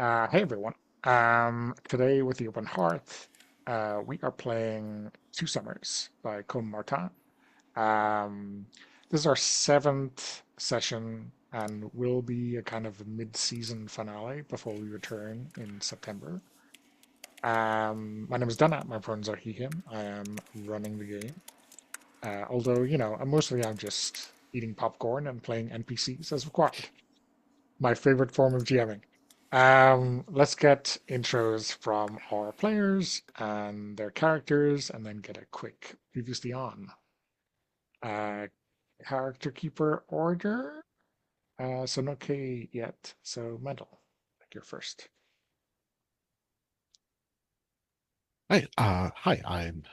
Hey everyone. Today with the Open Hearth, we are playing Two Summers by Côme Martin. Um, this is our seventh session and will be a kind of mid-season finale before we return in September. My name is Dana. My pronouns are he, him. I am running the game. Although, I'm just eating popcorn and playing NPCs as required. My favorite form of GMing. Let's get intros from our players and their characters, and then get a quick previously on. Uh, Character keeper order. So no K yet. So mental. Like you're first. Hi, I'm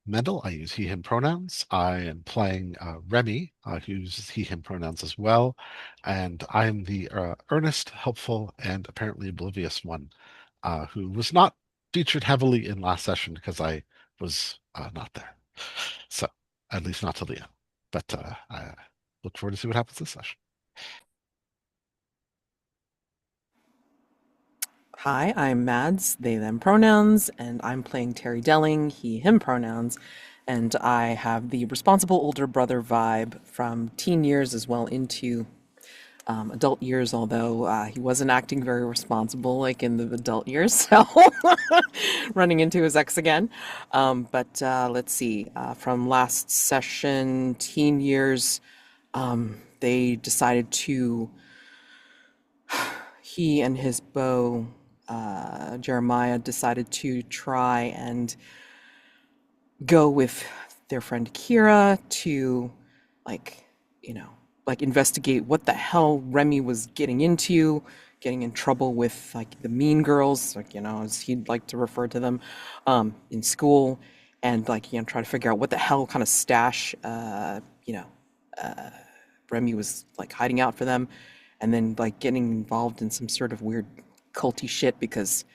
Mendel. I use he, him pronouns. I am playing Remy, who uses he, him pronouns as well. And I'm the earnest, helpful, and apparently oblivious one who was not featured heavily in last session because I was not there. So, at least not to the end. But I look forward to see what happens this session. Hi, I'm Mads, they, them pronouns, and I'm playing Terry Delling, he, him pronouns, and I have the responsible older brother vibe from teen years as well into adult years, although he wasn't acting very responsible like in the adult years, so running into his ex again. But let's see, from last session, teen years, they decided to he and his beau, Jeremiah, decided to try and go with their friend Kira to, like, you know, like investigate what the hell Remy was getting into, getting in trouble with like the mean girls, like, as he'd like to refer to them, in school, and like, try to figure out what the hell kind of stash, Remy was like hiding out for them, and then like getting involved in some sort of weird culty shit because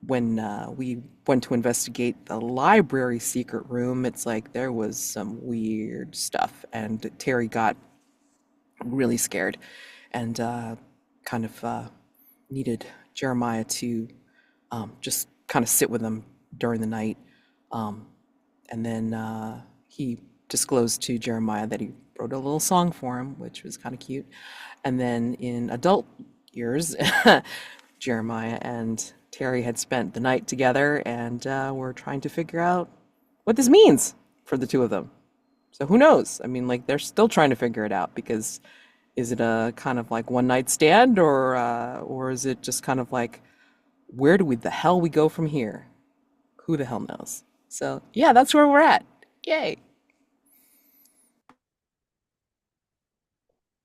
when we went to investigate the library secret room, it's like there was some weird stuff, and Terry got really scared and kind of needed Jeremiah to just kind of sit with him during the night. Um, and then he disclosed to Jeremiah that he wrote a little song for him, which was kind of cute. And then in adult years, Jeremiah and Terry had spent the night together and were trying to figure out what this means for the two of them. So who knows? I mean, like they're still trying to figure it out because is it a kind of like one night stand or is it just kind of like where do we the hell we go from here? Who the hell knows? So yeah, that's where we're at. Yay.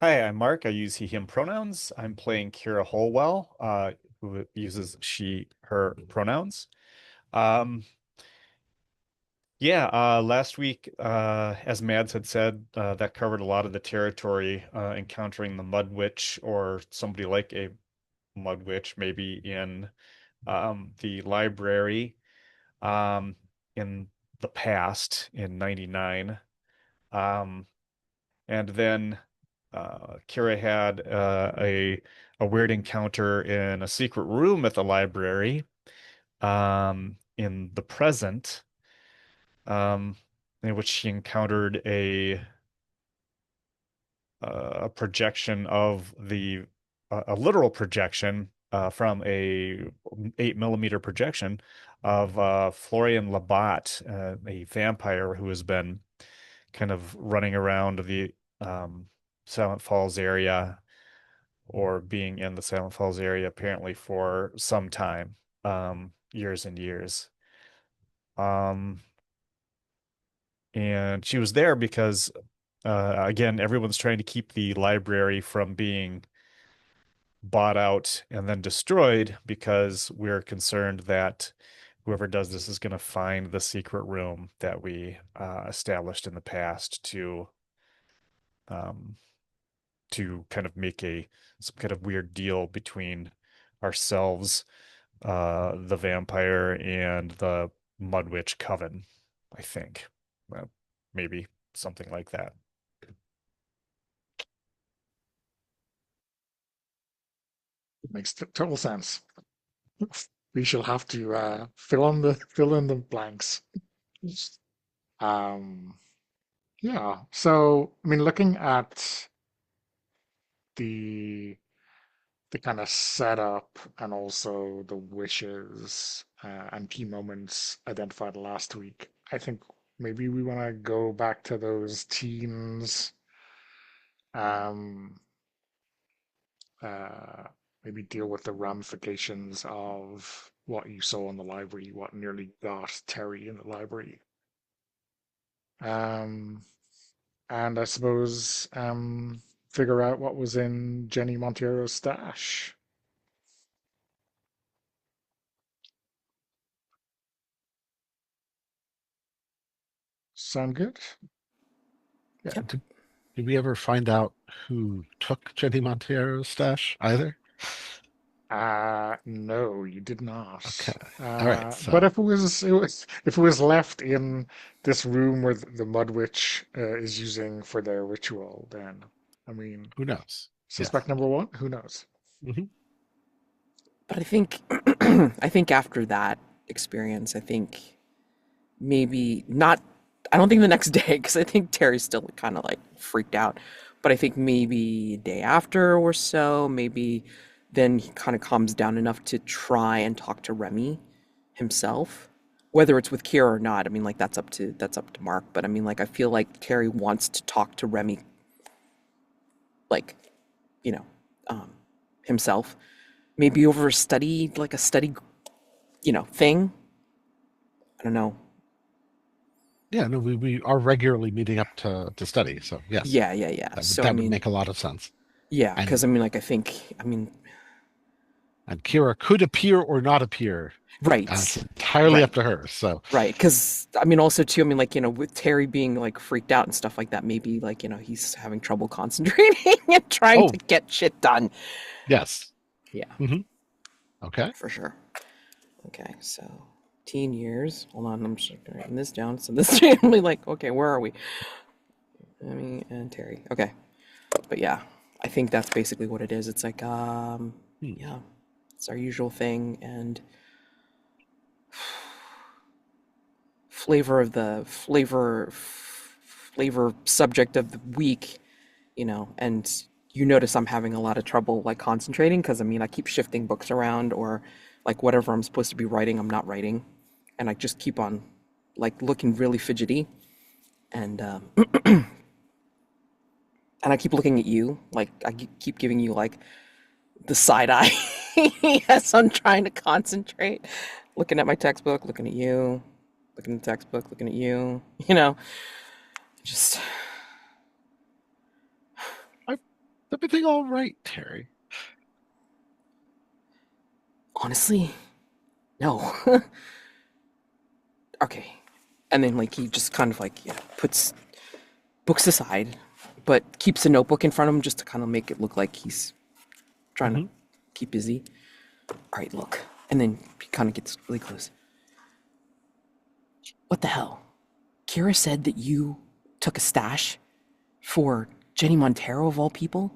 Hi, I'm Mark. I use he, him pronouns. I'm playing Kira Holwell, who uses she, her pronouns. Um, Last week, as Mads had said, that covered a lot of the territory, encountering the Mud Witch or somebody like a Mud Witch, maybe in the library um, in the past in '99. Um, and then Kira had a weird encounter in a secret room at the library in the present, um, in which she encountered a projection of a literal projection from a 8 millimeter projection of Florian Labat, a vampire who has been kind of running around the Silent Falls area or being in the Silent Falls area apparently for some time, years and years. Um, and she was there because, again, everyone's trying to keep the library from being bought out and then destroyed because we're concerned that whoever does this is going to find the secret room that we established in the past um, to kind of make some kind of weird deal between ourselves, the vampire, and the Mud Witch Coven, I think. Well, maybe something like that. It makes total sense. we shall have to fill in the blanks. Um, yeah. So, I mean, looking at the the kind of setup and also the wishes and key moments identified last week, I think maybe we want to go back to those teens. Um, uh, Maybe deal with the ramifications of what you saw in the library, what nearly got Terry in the library. Um, and I suppose figure out what was in Jenny Monteiro's stash. Sound good? Yeah. Yep. Did we ever find out who took Jenny Montero's stash either? No, you did Okay. not. All right. But So if it was left in this room where the Mud Witch is using for their ritual, then I mean, who knows? Yes. suspect number one, who knows? Hmm. But I think I think after that experience, I think maybe not. I don't think the next day because I think Terry's still kind of like freaked out. But I think maybe a day after or so, maybe then he kind of calms down enough to try and talk to Remy himself. Whether it's with Kira or not, I mean, like that's up to Mark. But I mean, like I feel like Terry wants to talk to Remy, like you know, um, himself. Maybe over a study, like a study, thing. I don't know. Yeah. No, we are regularly meeting up to study. So yes, Yeah, yeah, yeah. that would So I that would mean, make a lot of sense. yeah, And because I mean, like I mean, and Kira could appear or not appear. It's right, entirely up right, to her. So right. Because I mean, also too, I mean, like with Terry being like freaked out and stuff like that, maybe like he's having trouble concentrating and trying oh to get shit done. yes. Yeah, Hmm. Okay. for sure. Okay, so teen years. Hold on, I'm just writing this down. So this family, like, okay, where are we? Amy and Terry. Okay, but yeah, I think that's basically what it is. It's like, Hmm. yeah, it's our usual thing, and flavor subject of the week, and you notice I'm having a lot of trouble like concentrating because I mean I keep shifting books around or like whatever I'm supposed to be writing, I'm not writing, and I just keep on like looking really fidgety, and and I keep looking at you, like keep giving you like the side eye as I'm trying to concentrate, looking at my textbook, looking at you, looking at the textbook, looking at you, just I, everything all right, Terry? honestly, no. Okay. And then like he just kind of like puts books aside, but keeps a notebook in front of him just to kind of make it look like he's trying to Hmm. keep busy. All right, look. And then he kind of gets really close. What the hell? Kira said that you took a stash for Jenny Monteiro of all people?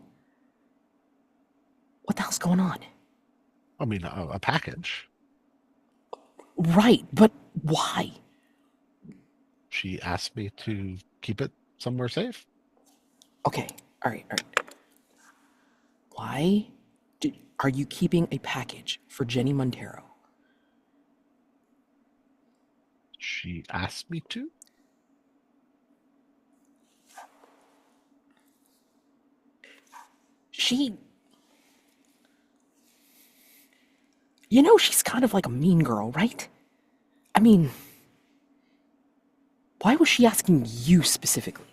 What the hell's going on? I mean, a package. Right, but why? She asked me to keep it somewhere safe. Okay, all right, all right. Why are you keeping a package for Jenny Monteiro? She asked me to. She, she's kind of like a mean girl, right? I mean, why was she asking you specifically?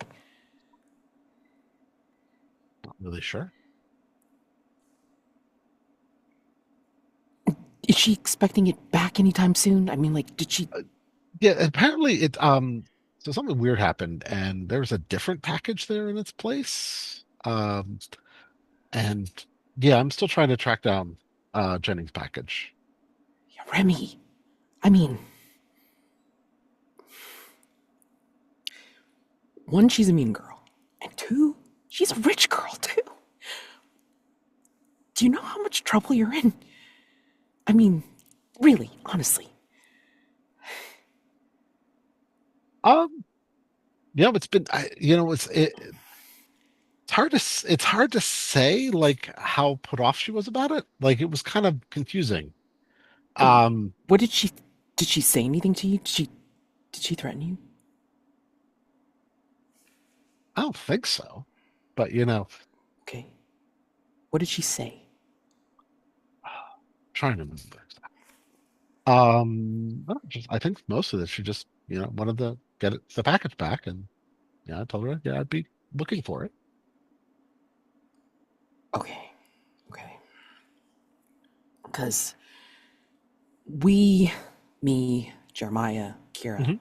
Not really sure. Is she expecting it back anytime soon? I mean, like, did she? Yeah, apparently it. So something weird happened, and there's a different package there in its place. And yeah, I'm still trying to track down Jennings' package. Yeah, Remy, I mean, one, she's a mean girl, and two, she's a rich girl too. Do you know how much trouble you're in? I mean, Really, honestly. Um, it's been, it's hard to say like how put off she was about it. Like it was kind of confusing. Um, What did she say anything to you? Did she threaten you? I don't think so, but Okay. What did she say? trying to remember. I think most of it she just wanted to get the package back, and yeah, I told her I'd be looking for it. Okay. Okay. Because me, Jeremiah, Kira, Hmm.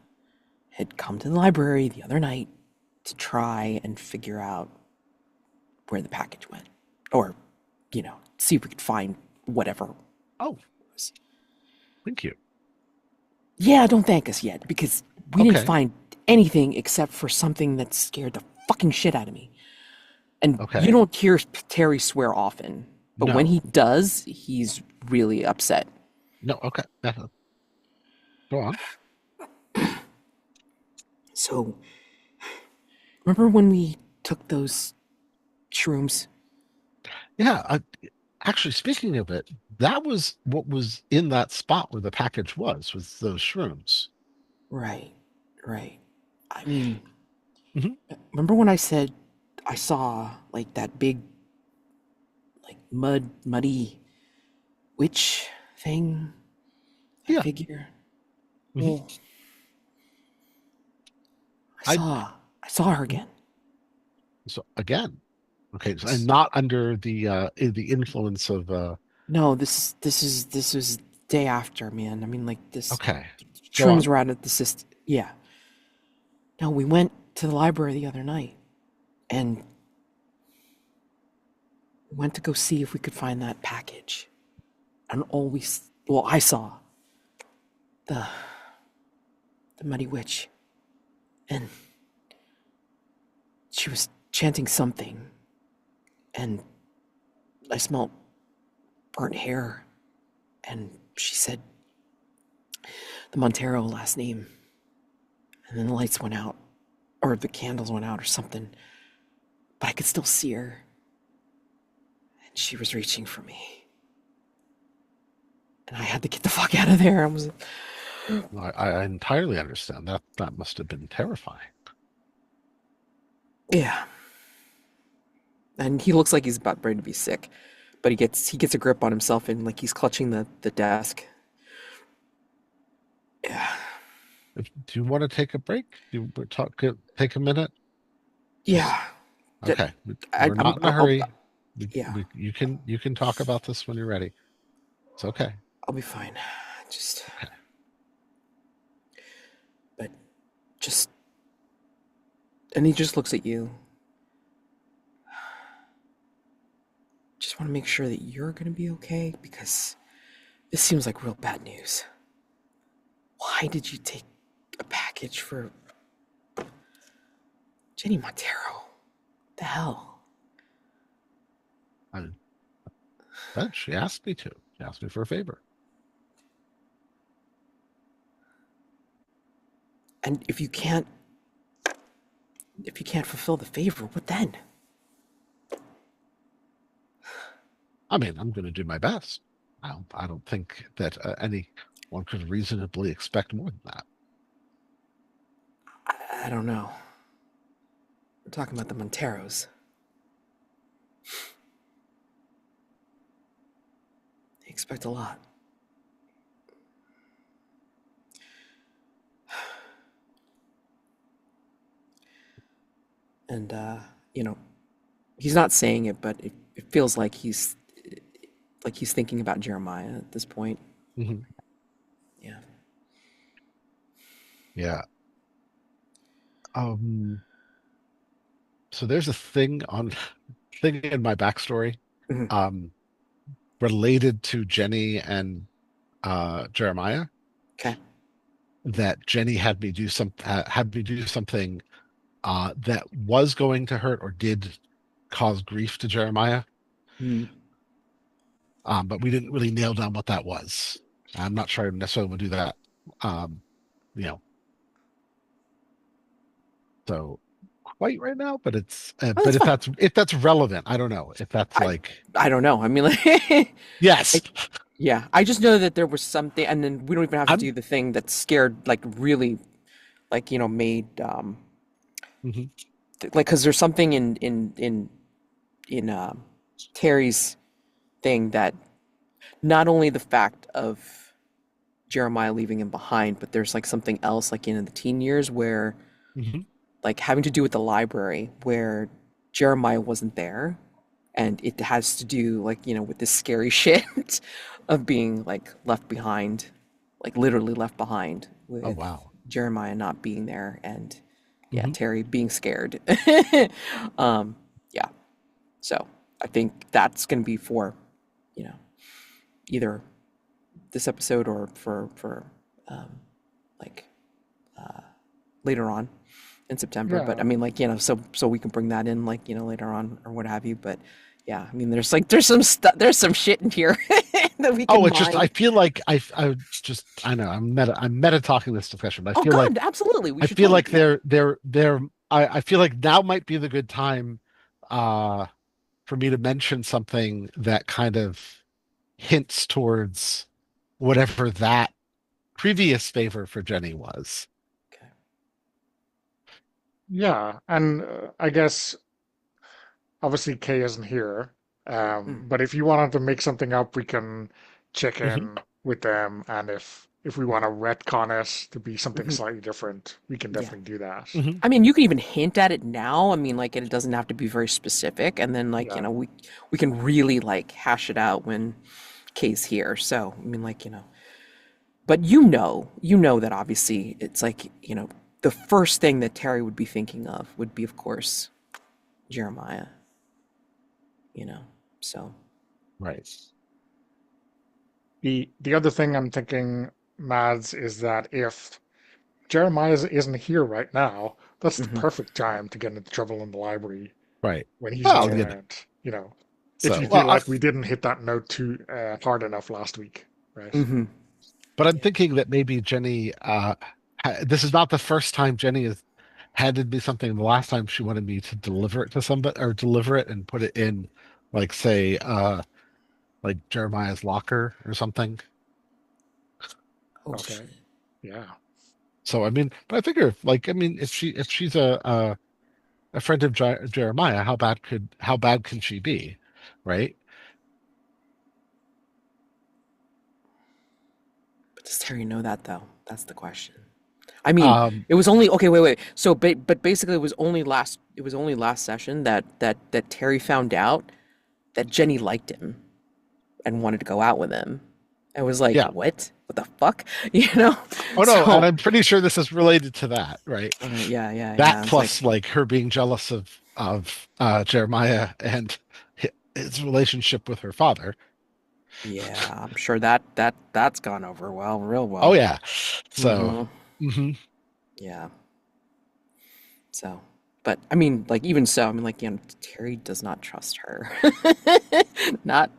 had come to the library the other night to try and figure out where the package went. Or, see if we could find whatever it Oh, was. thank you. Yeah, don't thank us yet, because we didn't Okay, find anything except for something that scared the fucking shit out of me. And you okay. don't hear Terry swear often, but when No, he does, he's really upset. no. Okay, go on. So, remember when we took those shrooms? Yeah, actually, speaking of it, that was what was in that spot where the package was those shrooms. Right, right. I mean, Hmm. remember when I said I saw like that big, like muddy witch thing? That Yeah. figure? Hmm. Well, I I saw I saw her mhm. again. So again, okay, so, and not under the influence of No, this was day after, man. I mean, like this okay, go shrooms on. were out at the system. Yeah. No, we went to the library the other night and went to go see if we could find that package. And well, I saw the the muddy witch, and she was chanting something, and I smelled burnt hair, and she said the Monteiro last name, and then the lights went out, or the candles went out, or something, but I could still see her, and she was reaching for me, and I had to get the fuck out of there. I was, I entirely understand that. That must have been terrifying. yeah, and he looks like he's about ready to be sick, but he gets a grip on himself and like he's clutching the desk. Yeah, Do you want to take a break? Do you take a minute? Just yeah. That okay. I, We're I'm not in a hurry. yeah. You can talk about this when you're ready. It's okay. I'll be fine. Just Okay. but just and he just looks at you. Just want to make sure that you're gonna be okay because this seems like real bad news. Why did you take a package for Jenny Montero? The hell? I, but she asked me to. She asked me for a favor. And if you can't fulfill the favor, what then? I mean, I'm going to do my best. I don't think that anyone could reasonably expect more than that. I don't know. We're talking about the Monteros. They expect a lot. And you know, he's not saying it, but it feels like he's thinking about Jeremiah at this point. Hmm. Yeah. Yeah. Um. So there's a thing in my backstory, Mhm. um, related to Jenny and Jeremiah, Okay. that Jenny had me do something that was going to hurt or did cause grief to Jeremiah, Mm. but we didn't really nail down what that was. I'm not sure I necessarily would do that. Um, you know, so quite right now, but Oh, but that's fine. if that's relevant, I don't know if that's I like I don't know. I mean, like, yes, like, yeah. I just know that there was something, and then we don't even have to I'm do the thing that scared, like, really, like, made mhm, like, because there's something in Terry's thing that not only the fact of Jeremiah leaving him behind, but there's like something else, like in the teen years where mhm. like having to do with the library where Jeremiah wasn't there, and it has to do like with this scary shit of being like left behind, like literally left behind Oh with wow. Jeremiah not being there and yeah, Hmm. Terry being scared. um yeah, so I think that's going to be for you know either this episode or for um like later on in September. But I Yeah. mean, like, so we can bring that in, like, later on or what have you. But yeah, I mean, there's some stuff, there's some shit in here that we Oh, can it's just I mine. feel like I know I'm meta talking this discussion, but Oh God, absolutely, we I should feel totally like do that. I feel like now might be the good time uh for me to mention something that kind of hints towards whatever that previous favor for Jenny was. Okay. Yeah. And I guess obviously Kay isn't here. Mm, But if you wanted to make something up, we can check Hmm. in with them, and if we want to retcon it to be something hmm. slightly different, we can Yeah. definitely do that. Hmm. I mean, you can even hint at it now. I mean, like, it doesn't have to be very specific, and then like, Yeah. we can really like hash it out when Kay's here. So, I mean, like, but you know that obviously it's like, the first thing that Terry would be thinking of would be, of course, Jeremiah, you know. So, Right. The other thing I'm thinking, Mads, is that if Jeremiah isn't here right now, that's the mhm. perfect time to get into trouble in the library Right. when he's not Well, you know, around. If so you well, feel like we didn't hit that note too hard enough last week, right? Mhm. but I'm Yeah. thinking that maybe Jenny this is not the first time Jenny has handed me something. The last time she wanted me to deliver it to somebody or deliver it and put it in like say like Jeremiah's locker or something. Oh Okay. shit. Yeah. So I mean, but I figure like I mean if she's a friend of Jeremiah, how bad can she be? Right? But does Terry know that though? That's the question. I mean, Um it was only okay. Wait, wait. So, but basically, it was only last session that Terry found out that Jenny liked him and wanted to go out with him. I was like, yeah. what? What the fuck? You know? Oh no, and So, I'm pretty sure this is related to that, right? yeah, yeah, That yeah. It's like, plus like her being jealous of Jeremiah and his relationship with her father. yeah, I'm sure that's gone over well, real Oh well. yeah. So, Hmm. mhm. Yeah. So, but I mean, like, even so, I mean, like, Terry does not trust her. Not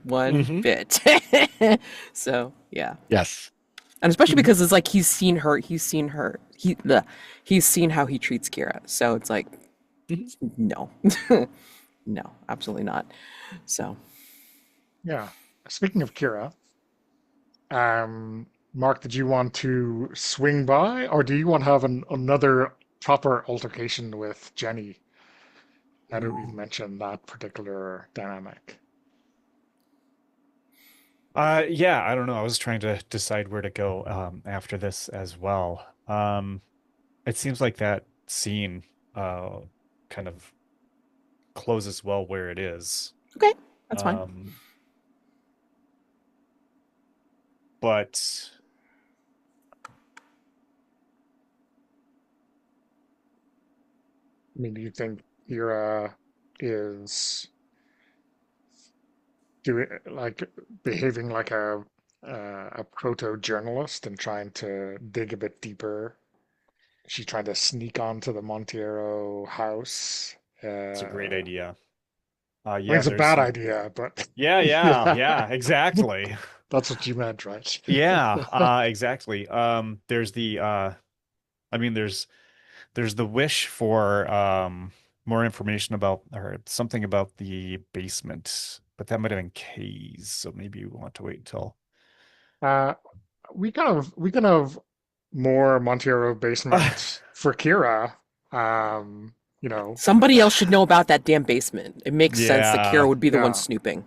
one Mhm. bit. So, yeah. Yes. And especially Mhm. because it's like he's seen how he treats Kira. So it's like, Mhm. no. No, absolutely not. So, Yeah. Speaking of Kira, Mark, did you want to swing by, or do you want to have another proper altercation with Jenny now that we've ooh. mentioned that particular dynamic? Yeah, I don't know. I was trying to decide where to go after this as well. It seems like that scene uh kind of closes well where it is. Okay, that's fine. Um, but I mean, do you think Kira is doing like behaving like a proto journalist and trying to dig a bit deeper? She's trying to sneak onto the Monteiro house. it's a great I idea. mean, Yeah, it's a there's bad some. idea, but Yeah, yeah, yeah, yeah, exactly. That's what you meant, right? Yeah, exactly. There's the I mean there's the wish for more information about or something about the basement, but that might have been K's, so maybe we want to wait until Uh, we can have more Monteiro basement for Kira. Um, you know, Somebody else should know about that damn basement. It makes sense that Kira yeah. would be the one yeah. snooping.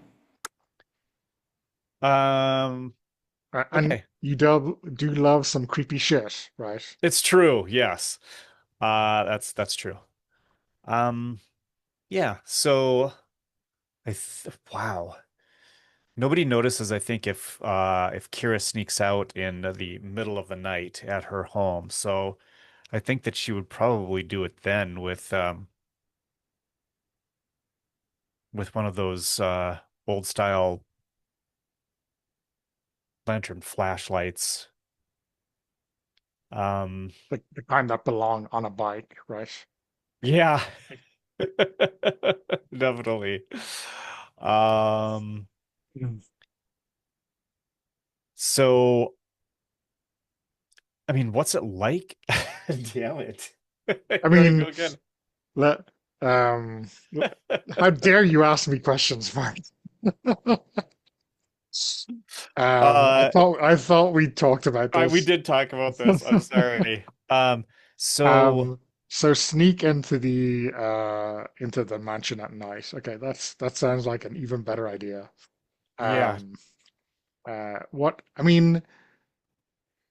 Um, And okay. you do love some creepy shit, right? It's true, yes. That's true. Um, yeah, so I th wow. Nobody notices, I think, if Kira sneaks out in the middle of the night at her home. So I think that she would probably do it then with one of those old style lantern flashlights. Um, The kind that belong on a bike, right? yeah. Definitely. Um, Mm. so I mean, what's it like? Damn it. I Here I go mean, again. let um, how dare you ask me questions, Mark? I Uh, thought we talked about we this. did talk about this. I'm sorry. So Um, so sneak into the mansion at night. Okay, that sounds like an even better idea. yeah, Um, what I mean,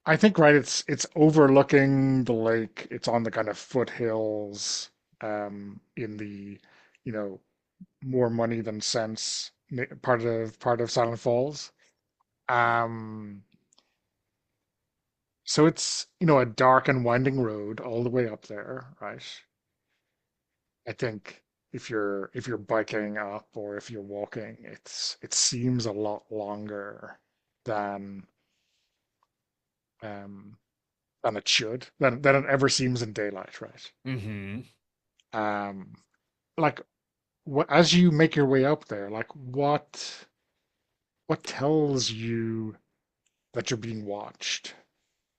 I think right, it's overlooking the lake. It's on the kind of foothills, in the, you know, more money than sense part of Silent Falls. Um, so it's, a dark and winding road all the way up there, right? I think if you're biking up or if you're walking, it seems a lot longer than um than it should, than it ever seems in daylight, right? hmm Um, like what as you make your way up there, like what tells you that you're being watched?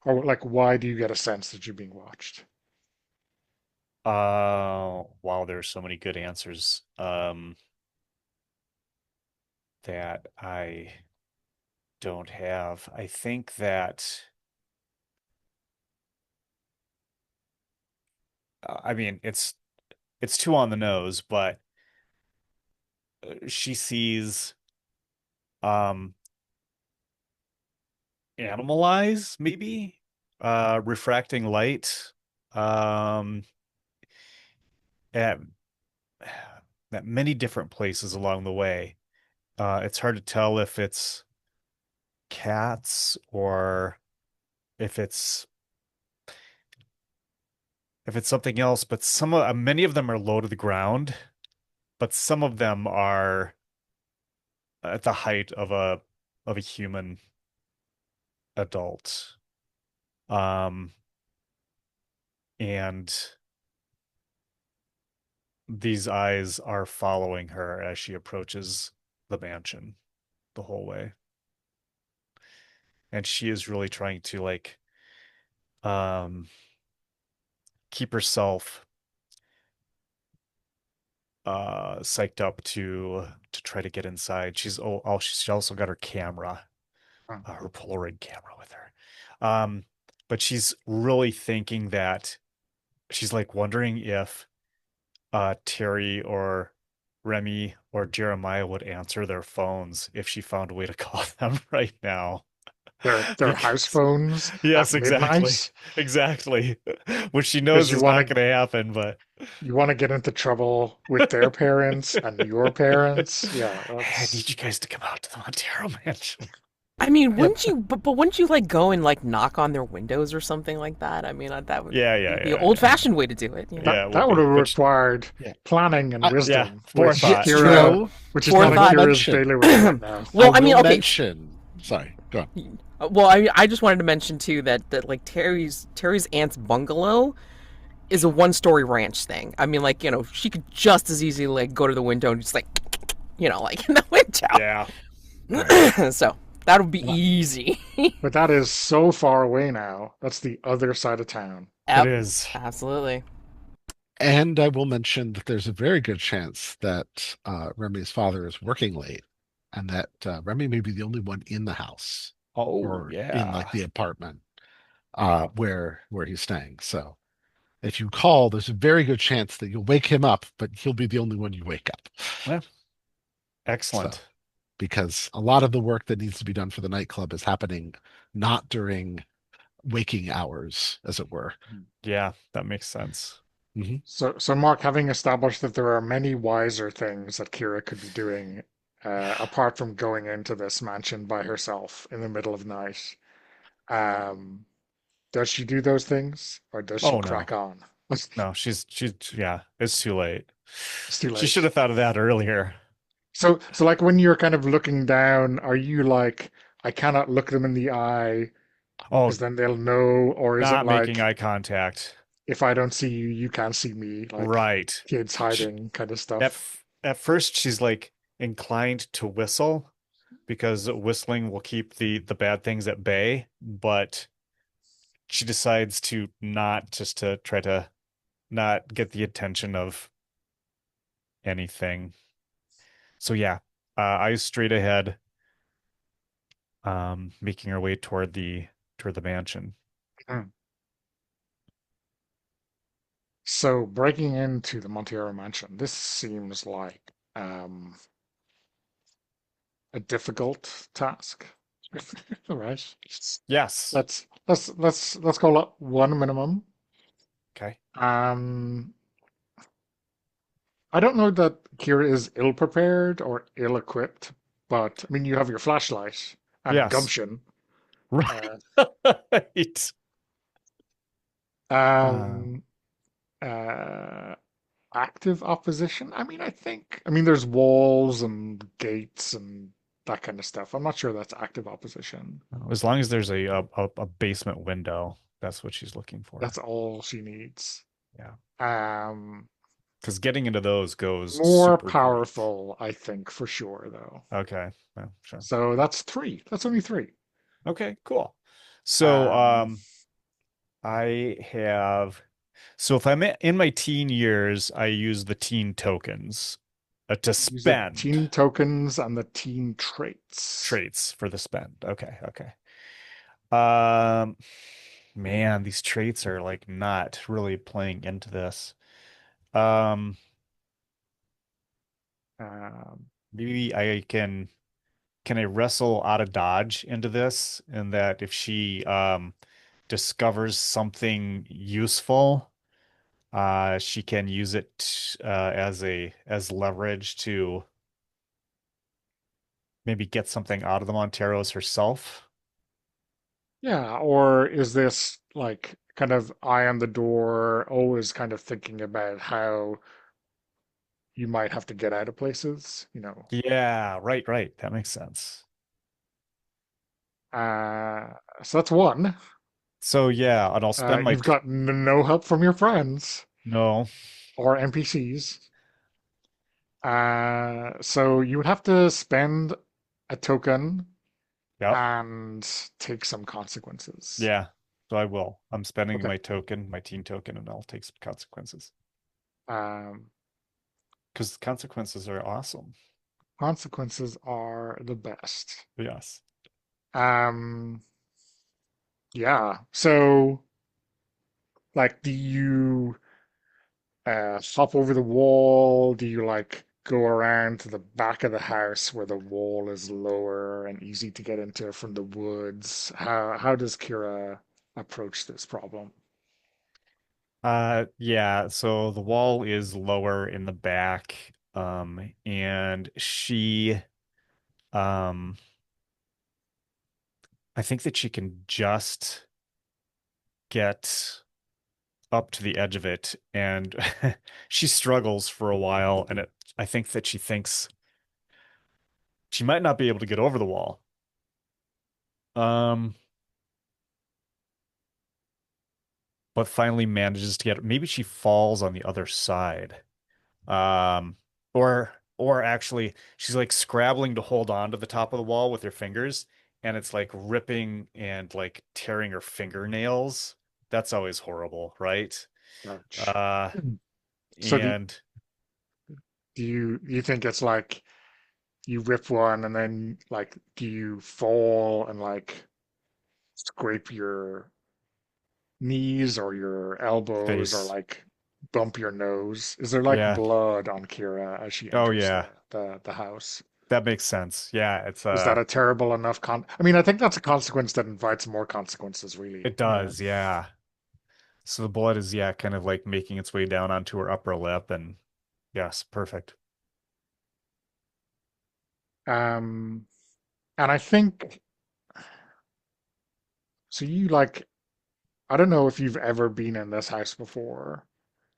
Or like why do you get a sense that you're being watched? wow, there's so many good answers that I don't have. I think that I mean, it's too on the nose, but she sees um animal eyes, maybe, refracting light, um, at at many different places along the way. It's hard to tell if it's cats or if it's if it's something else, but many of them are low to the ground, but some of them are at the height of a human adult. Um, and these eyes are following her as she approaches the mansion the whole way. And she is really trying to um keep herself psyched up to try to get inside. She's also got her camera, Huh. her Polaroid camera with her. Um, but she's really thinking that she's like wondering if Terry or Remy or Jeremiah would answer their phones if she found a way to call them right now. Their house Because phones yes, at exactly. midnight Exactly. Which she because knows is not going to happen, but you want to get into trouble with their parents and your parents. Yeah, hey, I that's need you guys to come out to the Monteiro mansion. I mean, Yeah, wouldn't you? But wouldn't you like go and like knock on their windows or something like that? I mean, that would Yeah, be an yeah, yeah. old-fashioned way to do it. You know. that Yeah, it would that would have be. required yeah. planning and I, Yeah, wisdom, yeah, which forethought. you Kira, know, which is I not in will Forethought. Kira's mention. bailiwick right now. I Well, I mean, will okay. mention. Sorry, go on. Well, I just wanted to mention too that like Terry's aunt's bungalow is a one-story ranch thing. I mean, like, she could just as easily like go to the window and just like, like in the Yeah. window. So That would be easy. But that is so far away now. That's the other side of town. It Yep, is. absolutely. And I will mention that there's a very good chance that Remy's father is working late, and that Remy may be the only one in the house Oh, or in like yeah. the apartment where he's staying. So if you call, there's a very good chance that you'll wake him up, but he'll be the only one you wake up. Well, So excellent. because a lot of the work that needs to be done for the nightclub is happening not during waking hours, as it were. Yeah, that makes sense. Hmm. So Mark, having established that there are many wiser things that Kira could be doing, apart from going into this mansion by herself in the middle of the night, um, does she do those things, or does she Oh no. crack on? No, she's yeah, it's too late. It's too She should have late. thought of that earlier. So like when you're kind of looking down, are you like, I cannot look them in the eye Oh, because then they'll know, or is it not making like, eye contact. if I don't see you, you can't see me, like Right. kids Sh hiding kind of at stuff? at first she's like inclined to whistle because whistling will keep the bad things at bay, but she decides to not, just to try to not get the attention of anything. So yeah, eyes straight ahead, making her way toward the mansion. Hmm. So breaking into the Monteiro mansion, this seems like a difficult task. Right? Yes. Let's call it one minimum. Okay. Um, I don't know that Kira is ill prepared or ill equipped, but I mean you have your flashlight and Yes. gumption. Right. Uh, Right. Uh, um, active opposition. I mean there's walls and gates and that kind of stuff. I'm not sure that's active opposition. as long as there's a basement window, that's what she's looking for. That's all she needs. Yeah. Um, Because getting into those goes More super great. powerful, I think, for sure, though. Okay. Well, sure. So that's three. That's only three. Okay, cool. So, Um, I have, so if I'm in my teen years, I use the teen tokens to Use the spend teen tokens and the teen traits. traits for the spend. Okay, okay. Um, man, these traits are like not really playing into this. Um, Um, maybe I can I wrestle out of dodge into this, and that if she discovers something useful, she can use it as leverage to maybe get something out of the Monteros herself. yeah, or is this like kind of eye on the door, always kind of thinking about how you might have to get out of places, you know? Yeah, right, right. That makes sense. Uh, so that's one. So yeah, and I'll spend my You've got no help from your friends no. or NPCs. So you would have to spend a token Yep. and take some consequences. Yeah. So I will. I'm spending Okay. my token, my teen token, and I'll take some consequences. Um, Because consequences are awesome. Consequences are the best. Yes. Um, yeah. So, like, do you hop over the wall? Do you like go around to the back of the house where the wall is lower and easy to get into from the woods? How does Kira approach this problem? Yeah, so the wall is lower in the back, and um, I think that she can just get up to the edge of it, and she struggles for a while, and I think that she thinks she might not be able to get over the wall. Um, but finally manages to get, maybe she falls on the other side. Um, or actually she's like scrabbling to hold on to the top of the wall with her fingers, and it's like ripping and like tearing her fingernails. That's always horrible, right? Ouch. Uh, So and do you think it's like you rip one and then like do you fall and like scrape your knees or your elbows or face. like bump your nose? Is there like Yeah. blood on Kira as she Oh enters yeah. the house? That makes sense. Yeah, it's Is that a terrible enough I mean, I think that's a consequence that invites more consequences, really. it does, yeah. So the blood is, yeah, kind of like making its way down onto her upper lip, and yes, perfect. Um, and I think so. You like, I don't know if you've ever been in this house before.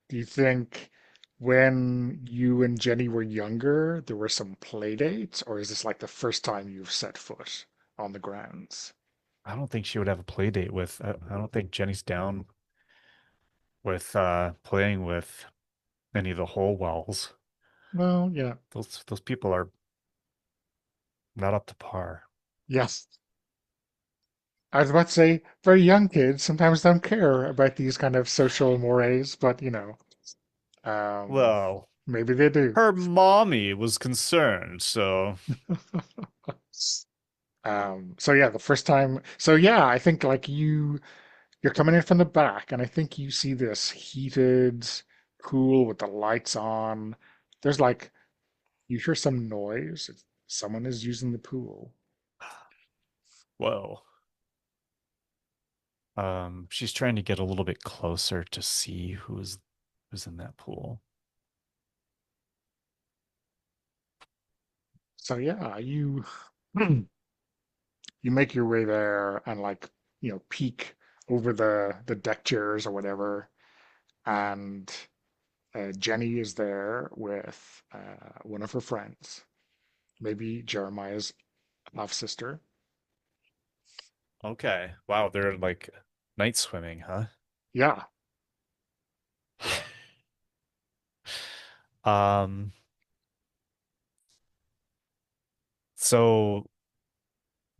Do you think when you and Jenny were younger, there were some play dates, or is this like the first time you've set foot on the grounds? I don't think she would have a play date with. I don't think Jenny's down with playing with any of the Holwells. Well, yeah, Those people are not up to par. yes. I was about to say, very young kids sometimes don't care about these kind of social mores, but um, Well, maybe they do. her mommy was concerned, so So yeah, the first time. So yeah, I think like you're coming in from the back, and I think you see this heated pool with the lights on. There's like you hear some noise. Someone is using the pool. whoa. She's trying to get a little bit closer to see who's in that pool. So yeah, you make your way there and like peek over the deck chairs or whatever, and Jenny is there with one of her friends, maybe Jeremiah's half sister. Okay. Wow, they're like night swimming, huh? Yeah. Um, so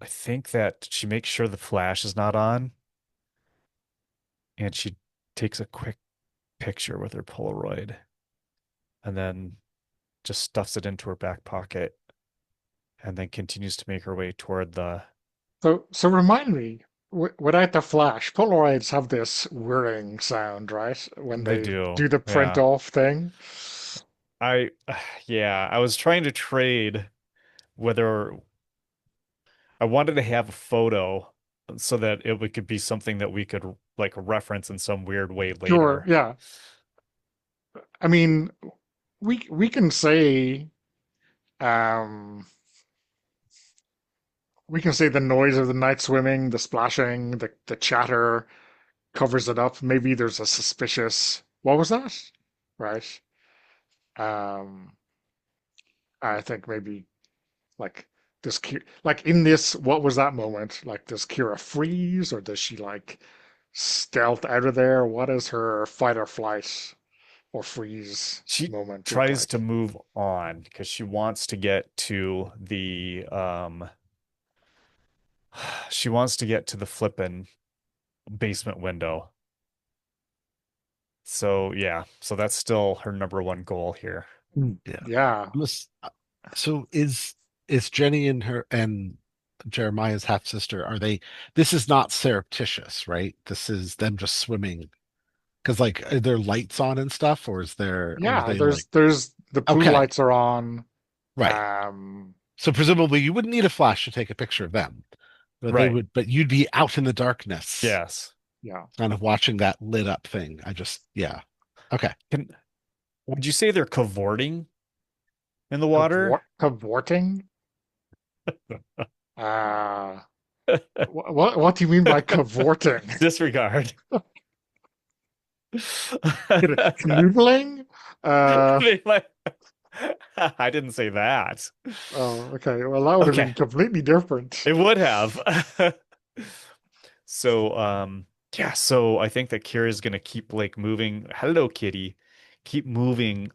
I think that she makes sure the flash is not on, and she takes a quick picture with her Polaroid and then just stuffs it into her back pocket and then continues to make her way toward the. So remind me, without the flash, Polaroids have this whirring sound, right? When They they do. do the print Yeah. off thing. I, yeah, I was trying to trade whether I wanted to have a photo so that could be something that we could like reference in some weird way Sure, later. yeah. I mean, we can say um we can say the noise of the night swimming, the splashing, the chatter covers it up. Maybe there's a suspicious what was that? Right. Um I think maybe like like in this what was that moment? Like does Kira freeze or does she like stealth out of there? What does her fight or flight or freeze She moment look tries to like? move on because she wants to get to the flippin' basement window. So yeah, so that's still her number one goal here. Hmm. Yeah. Yeah. So is Jenny and her and Jeremiah's half sister, are they, this is not surreptitious, right? This is them just swimming. Because like are there lights on and stuff, or is there, or are Yeah, they like, there's the pool okay, lights are on. right. Um, So presumably you wouldn't need a flash to take a picture of them. But they Right. would, but you'd be out in the darkness, Yes. yeah. kind of watching that lit up thing. I just, yeah. Okay. Would you say they're cavorting in the water? Cavorting? Uh, what do you mean by cavorting? Disregard. Canoodling? Uh, They like- I didn't say that. oh, okay. Well, that would have Okay. been completely different. It would have. So, yeah, so I think that Kira's gonna keep like moving. Hello, kitty. Keep moving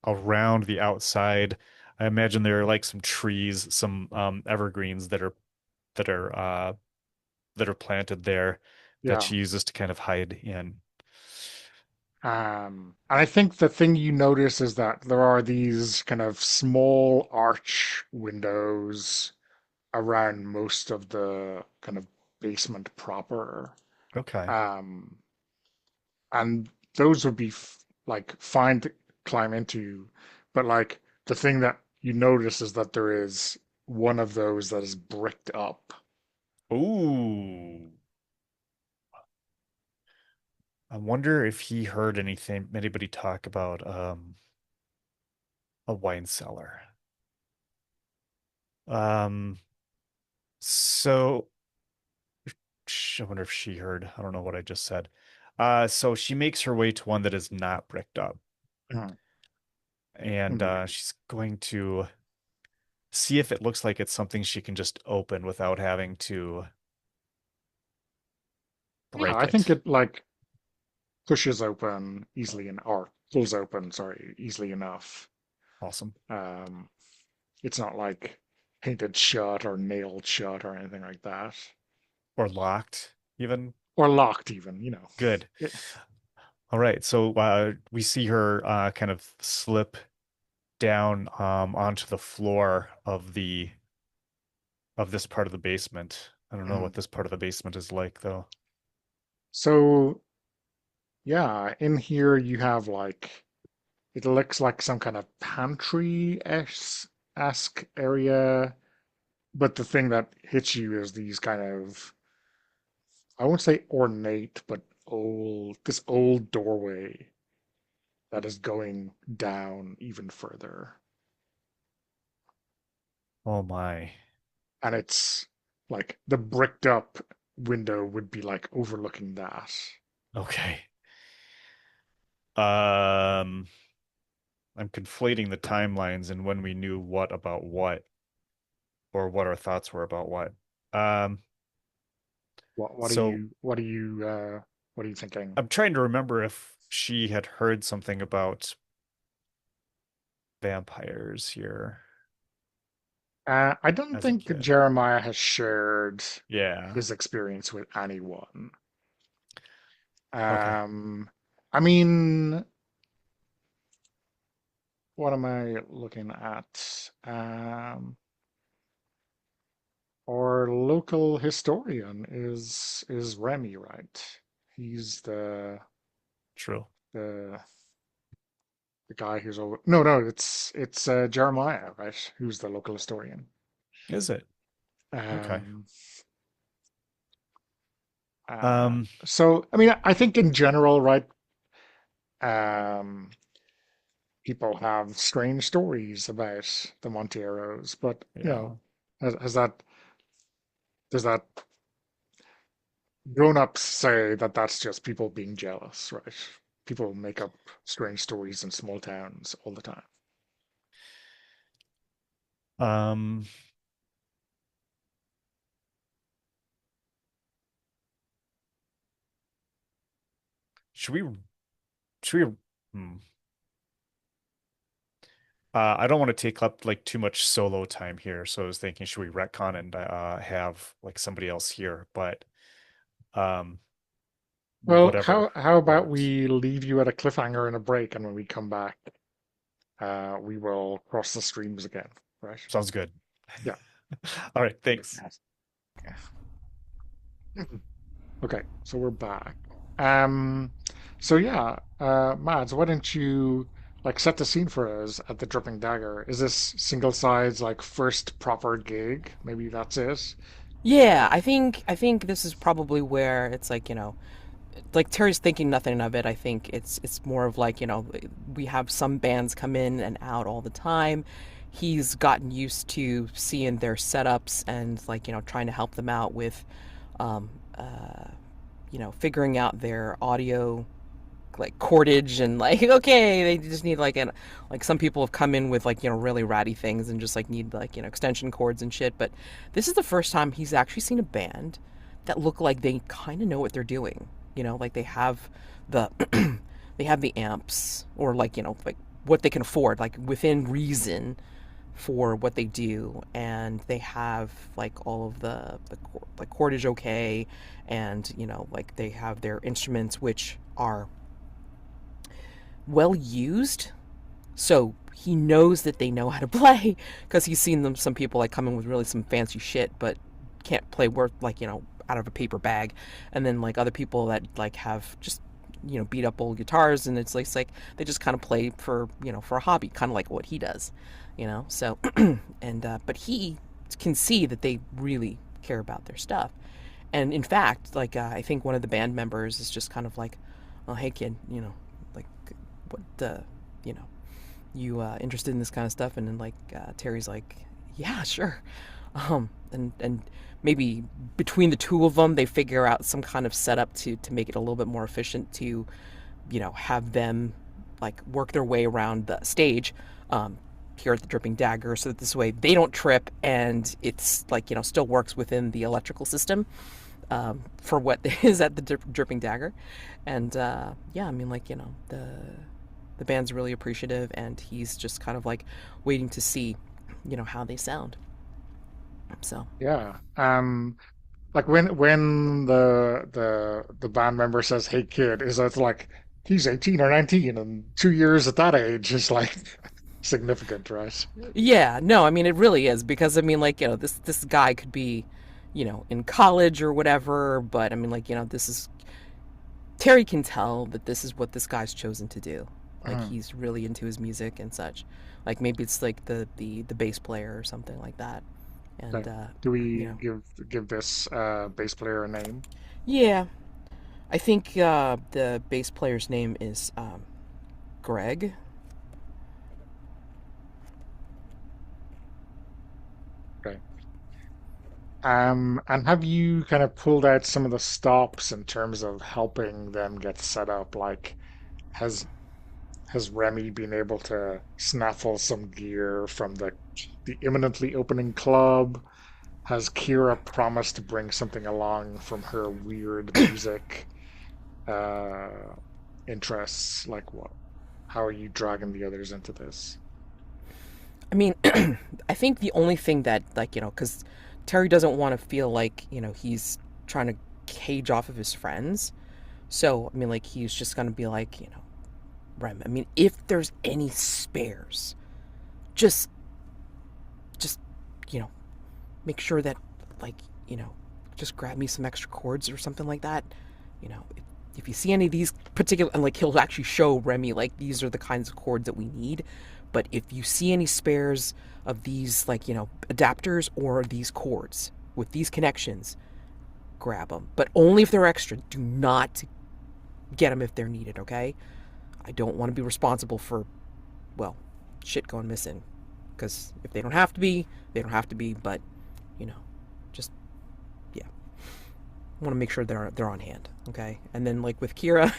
around the outside. I imagine there are like some trees, some evergreens that are uh that are planted there that Yeah. she uses to kind of hide in. And I think the thing you notice is that there are these kind of small arch windows around most of the kind of basement proper. Okay. Um, and those would be like fine to climb into, but like the thing that you notice is that there is one of those that is bricked up. Ooh. I wonder if he heard anybody talk about a wine cellar. Um, so I wonder if she heard. I don't know what I just said. So she makes her way to one that is not bricked up, Mhm. and Indeed. she's going to see if it looks like it's something she can just open without having to Yeah, break I think it. it like pushes open easily and or pulls open, sorry, easily enough. Awesome. Um, it's not like painted shut or nailed shut or anything like that. Or locked, even. Or locked even, you know. Good. It, All right. So we see her kind of slip down onto the floor of this part of the basement. I don't know mm. what this part of the basement is like though. So yeah, in here you have like it looks like some kind of pantry-esque area, but the thing that hits you is these kind of I won't say ornate, but this old doorway that is going down even further. Oh my. And it's like the bricked up window would be like overlooking that. Okay. Um, I'm conflating the timelines and when we knew what about what or what our thoughts were about what. Um, What are so you what are you thinking? I'm trying to remember if she had heard something about vampires here I don't as a think kid. Jeremiah has shared Yeah. his experience with anyone. Okay. Um, I mean, what am I looking at? Our local historian is Remy, right? He's True. the the guy who's over. No, it's Jeremiah, right? Who's the local historian. Is it? Okay. Um, Um, so I mean, I think in general, right? Um, people have strange stories about the Monteiros, but you yeah. know, has that does that grown-ups say that that's just people being jealous, right? People make up strange stories in small towns all the time. Um, should we should we I don't want to take up like too much solo time here, so I was thinking, should we retcon and have like somebody else here? But um, Well, whatever how about works. we leave you at a cliffhanger and a break, and when we come back, we will cross the streams again, right? Sounds good. Yeah. All right, thanks. Yes. Okay, so we're back. Um, so yeah, Mads, why don't you like set the scene for us at the Dripping Dagger? Is this single side's like first proper gig? Maybe that's it. Yeah, I think this is probably where it's like, like Terry's thinking nothing of it. I think it's more of like, we have some bands come in and out all the time. He's gotten used to seeing their setups and like, trying to help them out with um uh figuring out their audio like cordage and like okay they just need like like some people have come in with like really ratty things and just like need like extension cords and shit, but this is the first time he's actually seen a band that look like they kind of know what they're doing, like they have the they have the amps or like like what they can afford like within reason, for what they do, and they have like all of the cordage okay, and like they have their instruments which are well used, so he knows that they know how to play because he's seen some people like come in with really some fancy shit but can't play worth like out of a paper bag, and then like other people that like have just beat up old guitars, and it's like they just kind of play for for a hobby, kind of like what he does, so and but he can see that they really care about their stuff. And in fact, like I think one of the band members is just kind of like, oh hey kid, like what you know you interested in this kind of stuff? And then like Terry's like, yeah, sure. And maybe between the two of them, they figure out some kind of setup to make it a little bit more efficient to, have them like work their way around the stage, here at the Dripping Dagger, so that this way they don't trip, and it's like still works within the electrical system, for what is at the Dripping Dagger. And yeah, I mean, like the band's really appreciative, and he's just kind of like waiting to see how they sound. So Yeah. Like when the band member says, "Hey kid," is that like he's 18 or 19, and 2 years at that age is like significant, right? yeah, no, I mean it really is, because I mean like this guy could be in college or whatever, but I mean like this is Terry can tell that this is what this guy's chosen to do. Like Mm. he's really into his music and such. Like maybe it's like the bass player or something like that. And Okay. Do you we know, give this bass player a name? yeah, I think the bass player's name is Greg. Okay. And have you kind of pulled out some of the stops in terms of helping them get set up? Like, has has Remy been able to snaffle some gear from the imminently opening club? Has Kira promised to bring something along from her weird music uh, interests? Like what? How are you dragging the others into this? I mean, I think the only thing that like because Terry doesn't want to feel like he's trying to cage off of his friends. So I mean, like he's just gonna be like Rem. I mean, if there's any spares, just just you know make sure that like just grab me some extra cords or something like that. If you see any of these particular, and like he'll actually show Remy like these are the kinds of cords that we need. But if you see any spares of these like adapters or these cords with these connections, grab them. But only if they're extra. Do not get them if they're needed. Okay? I don't want to be responsible for well shit going missing, because if they don't have to be, they don't have to be. But you know, just yeah, I want to make sure they're on hand, okay? And then like with Kira,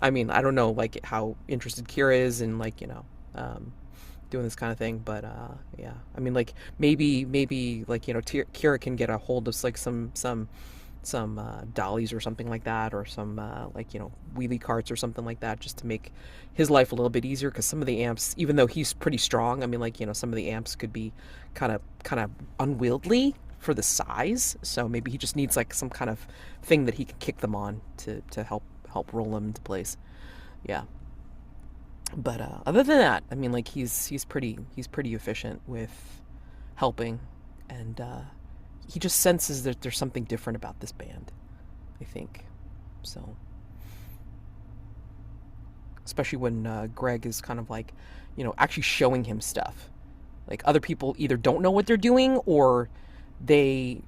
I mean, I don't know like how interested Kira is in like doing this kind of thing, but yeah, I mean like maybe like Kira can get a hold of like some dollies or something like that, or some like wheelie carts or something like that, just to make his life a little bit easier, because some of the amps, even though he's pretty strong, I mean like some of the amps could be kind of unwieldy for the size, so maybe he just needs like some kind of thing that he can kick them on to help roll them into place. Yeah, but other than that, I mean like he's pretty efficient with helping, and he just senses that there's something different about this band, I think. So, especially when Greg is kind of like, actually showing him stuff. Like other people either don't know what they're doing, or they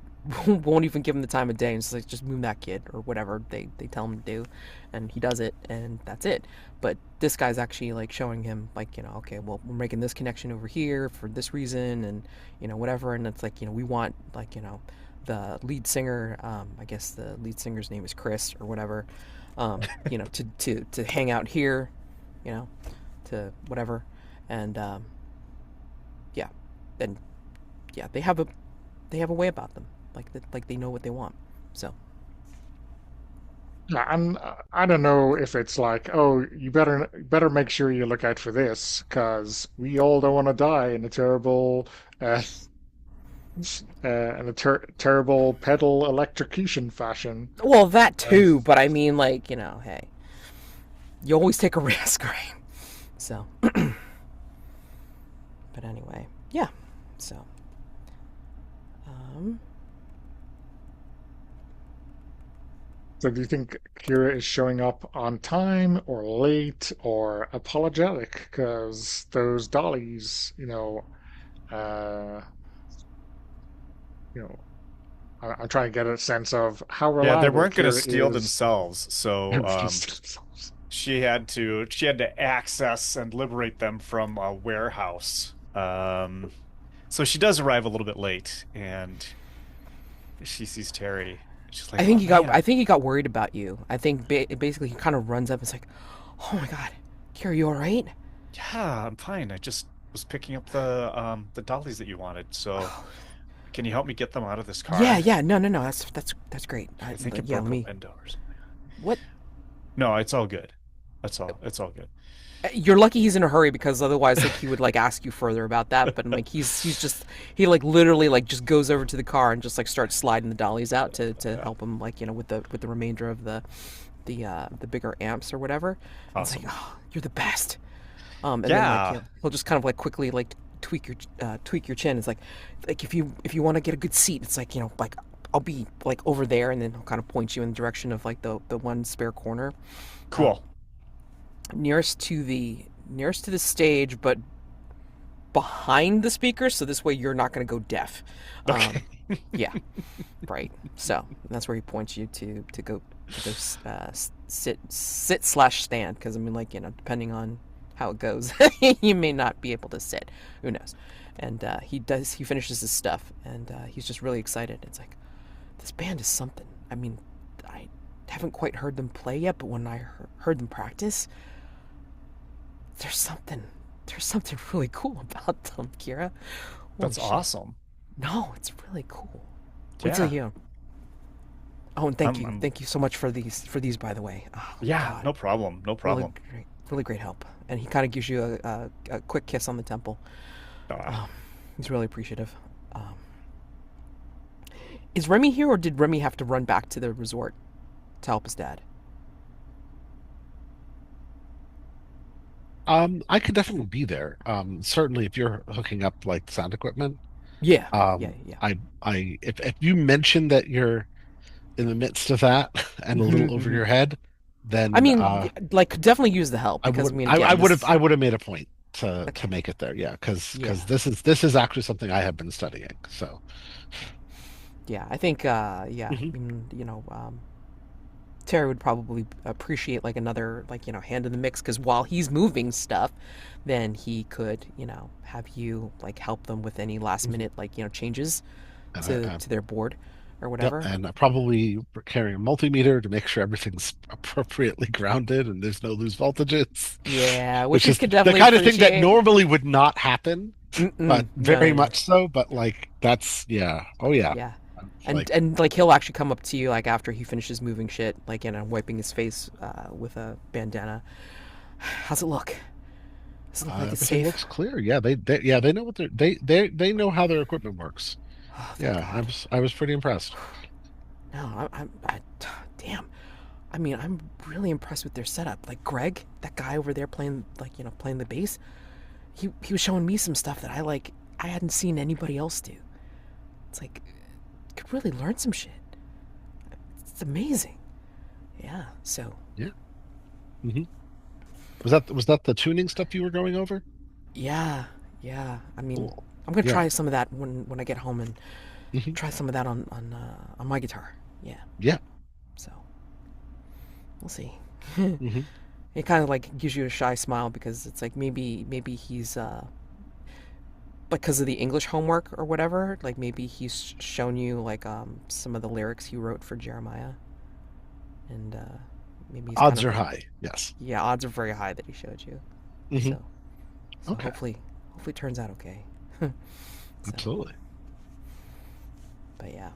won't even give him the time of day, and it's like just move that kid or whatever they tell him to do, and he does it, and that's it. But this guy's actually like showing him like okay, well we're making this connection over here for this reason, and whatever, and it's like we want like the lead singer, I guess the lead singer's name is Chris or whatever, to hang out here, to whatever, and yeah, and yeah, they have a way about them, like they know what they want. So Yeah, and I don't know if it's like, oh, you better make sure you look out for this, because we all don't want to die in a terrible uh, terrible pedal electrocution fashion. Well, that Uh, too, but I mean, like, hey, you always take a risk, right? So, but anyway, yeah. So, um, so do you think Kira is showing up on time or late or apologetic? Because those dollies, uh, you know, I'm trying to get a sense of how Yeah, they reliable weren't going to Kira steal is. themselves, so she had to access and liberate them from a warehouse. So she does arrive a little bit late, and she sees Terry. She's like, I think "Oh I man, think he got worried about you. I think basically he kind of runs up and is like, "Oh my God, Kira, you all right?" yeah, I'm fine. I just was picking up the dollies that you wanted. So Oh, can you help me get them out of this yeah, car? yeah. No, no, no. That's great. I think it Yeah, broke let a me. window or something. What? No, it's all good. That's all. It's all good. You're lucky he's in a hurry because otherwise, like, he would like ask you further about that. But like, he like literally like just goes over to the car and just like starts sliding the dollies out to help him, like, with the remainder of the bigger amps or whatever. And it's like, Awesome. oh, you're the best. And then like Yeah. he'll just kind of like quickly like tweak your chin. It's like if you want to get a good seat, it's like, like I'll be like over there, and then he'll kind of point you in the direction of like the one spare corner um, Cool. nearest to the stage, but behind the speakers, so this way you're not going to go deaf. Okay. Yeah, right. So that's where he points you to go sit slash stand, because I mean, like, depending on how it goes, you may not be able to sit. Who knows? And he finishes his stuff, and he's just really excited. It's like, this band is something. I mean, I haven't quite heard them play yet, but when I heard them practice, there's something really cool about them, Kira. Holy That's shit. awesome. No, it's really cool. Wait till Yeah. you. Oh, and I'm thank you so much for these, by the way. Oh Yeah, God, no problem. No problem. really great help. And he kind of gives you a quick kiss on the temple. Ah. He's really appreciative. Um, is Remy here, or did Remy have to run back to the resort to help his dad? I could definitely be there. Certainly if you're hooking up like sound equipment. Yeah, yeah, Um, yeah. if you mention that you're in the midst of that and a Hmm, little over hmm. your head, I then mean, like, could definitely use the help, because I mean, I again, would have this. made a point to Okay. make it there. Yeah, because Yeah. this is actually something I have been studying. So Yeah, I think, yeah, Mhm. I mean, Terry would probably appreciate like another, like, hand in the mix, because while he's moving stuff, then he could, have you like help them with any last Mhm. minute, like, changes and to their board or yep, whatever. and I probably carrying a multimeter to make sure everything's appropriately grounded and there's no loose voltages, Yeah, which which he is could the definitely kind of thing that appreciate. normally would not happen, but Mm-mm. No, very no, no. much so. But like that's yeah, oh yeah, Yeah. it's And like and like he'll actually come up to you like after he finishes moving shit, like, wiping his face with a bandana. How's it look? Does it look like it's everything safe? looks clear. Yeah, they know what they know how their equipment works. Oh, thank Yeah, God. I was pretty impressed. No, damn. I mean, I'm really impressed with their setup. Like Greg, that guy over there playing, like, playing the bass. He was showing me some stuff that I hadn't seen anybody else do. It's like, could really learn some shit. It's amazing. Yeah. So Yeah. hmm was that the tuning stuff you were going over? yeah, yeah. I mean, Cool. I'm gonna Yeah. try some of that when I get home, and hmm try some of that on my guitar. Yeah. Yeah. So we'll see. hmm It kind of like gives you a shy smile, because it's like maybe he's because of the English homework or whatever, like maybe he's shown you like some of the lyrics he wrote for Jeremiah, and maybe he's kind Odds of are like, high. Yes. yeah, odds are very high that he showed you. hmm So Okay. hopefully it turns out okay. So, Absolutely. but yeah,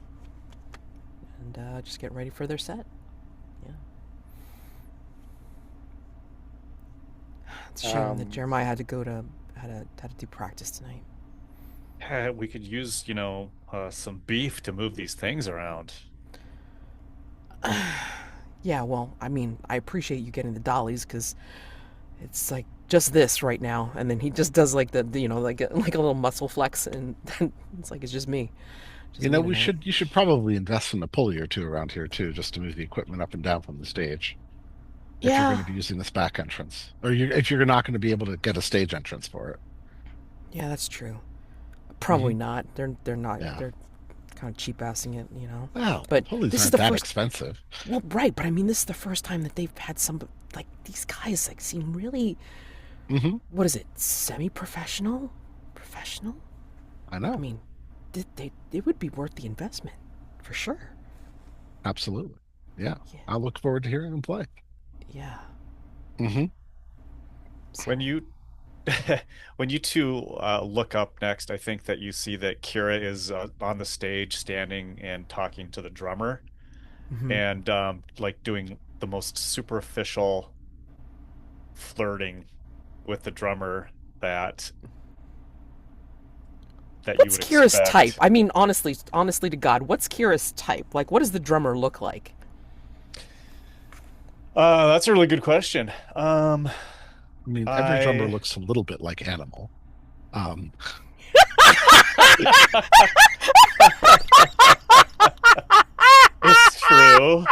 and just get ready for their set. Yeah. It's a shame that Um, Jeremiah had to do practice tonight. We could use, some beef to move these things around. Yeah, well, I mean, I appreciate you getting the dollies because it's like just this right now, and then he just does like like a little muscle flex, and then it's like it's just me We tonight. should you should probably invest in a pulley or two around here too, just to move the equipment up and down from the stage. If you're going Yeah, to be using this back entrance, or if you're not going to be able to get a stage entrance for it. yeah, that's true. Hmm. Probably not. They're not. Yeah. They're kind of cheap assing it, Well, But pulleys this is aren't the that first. expensive. Well, right, but I mean, this is the first time that they've had some like these guys like seem really. Hmm. What is it? Semi-professional? Professional? I I know. mean, they it would be worth the investment, for sure. Absolutely. Yeah. Yeah, I look forward to hearing them play. yeah. Hmm. So, When you when you two look up next, I think that you see that Kira is on the stage standing and talking to the drummer hmm and like doing the most superficial flirting with the drummer that that you what's would Kira's type? expect. I mean, honestly to God, what's Kira's type? Like, what does the drummer look like? That's a really good question. I mean, every drummer I looks a little bit like Animal. Um, It's true.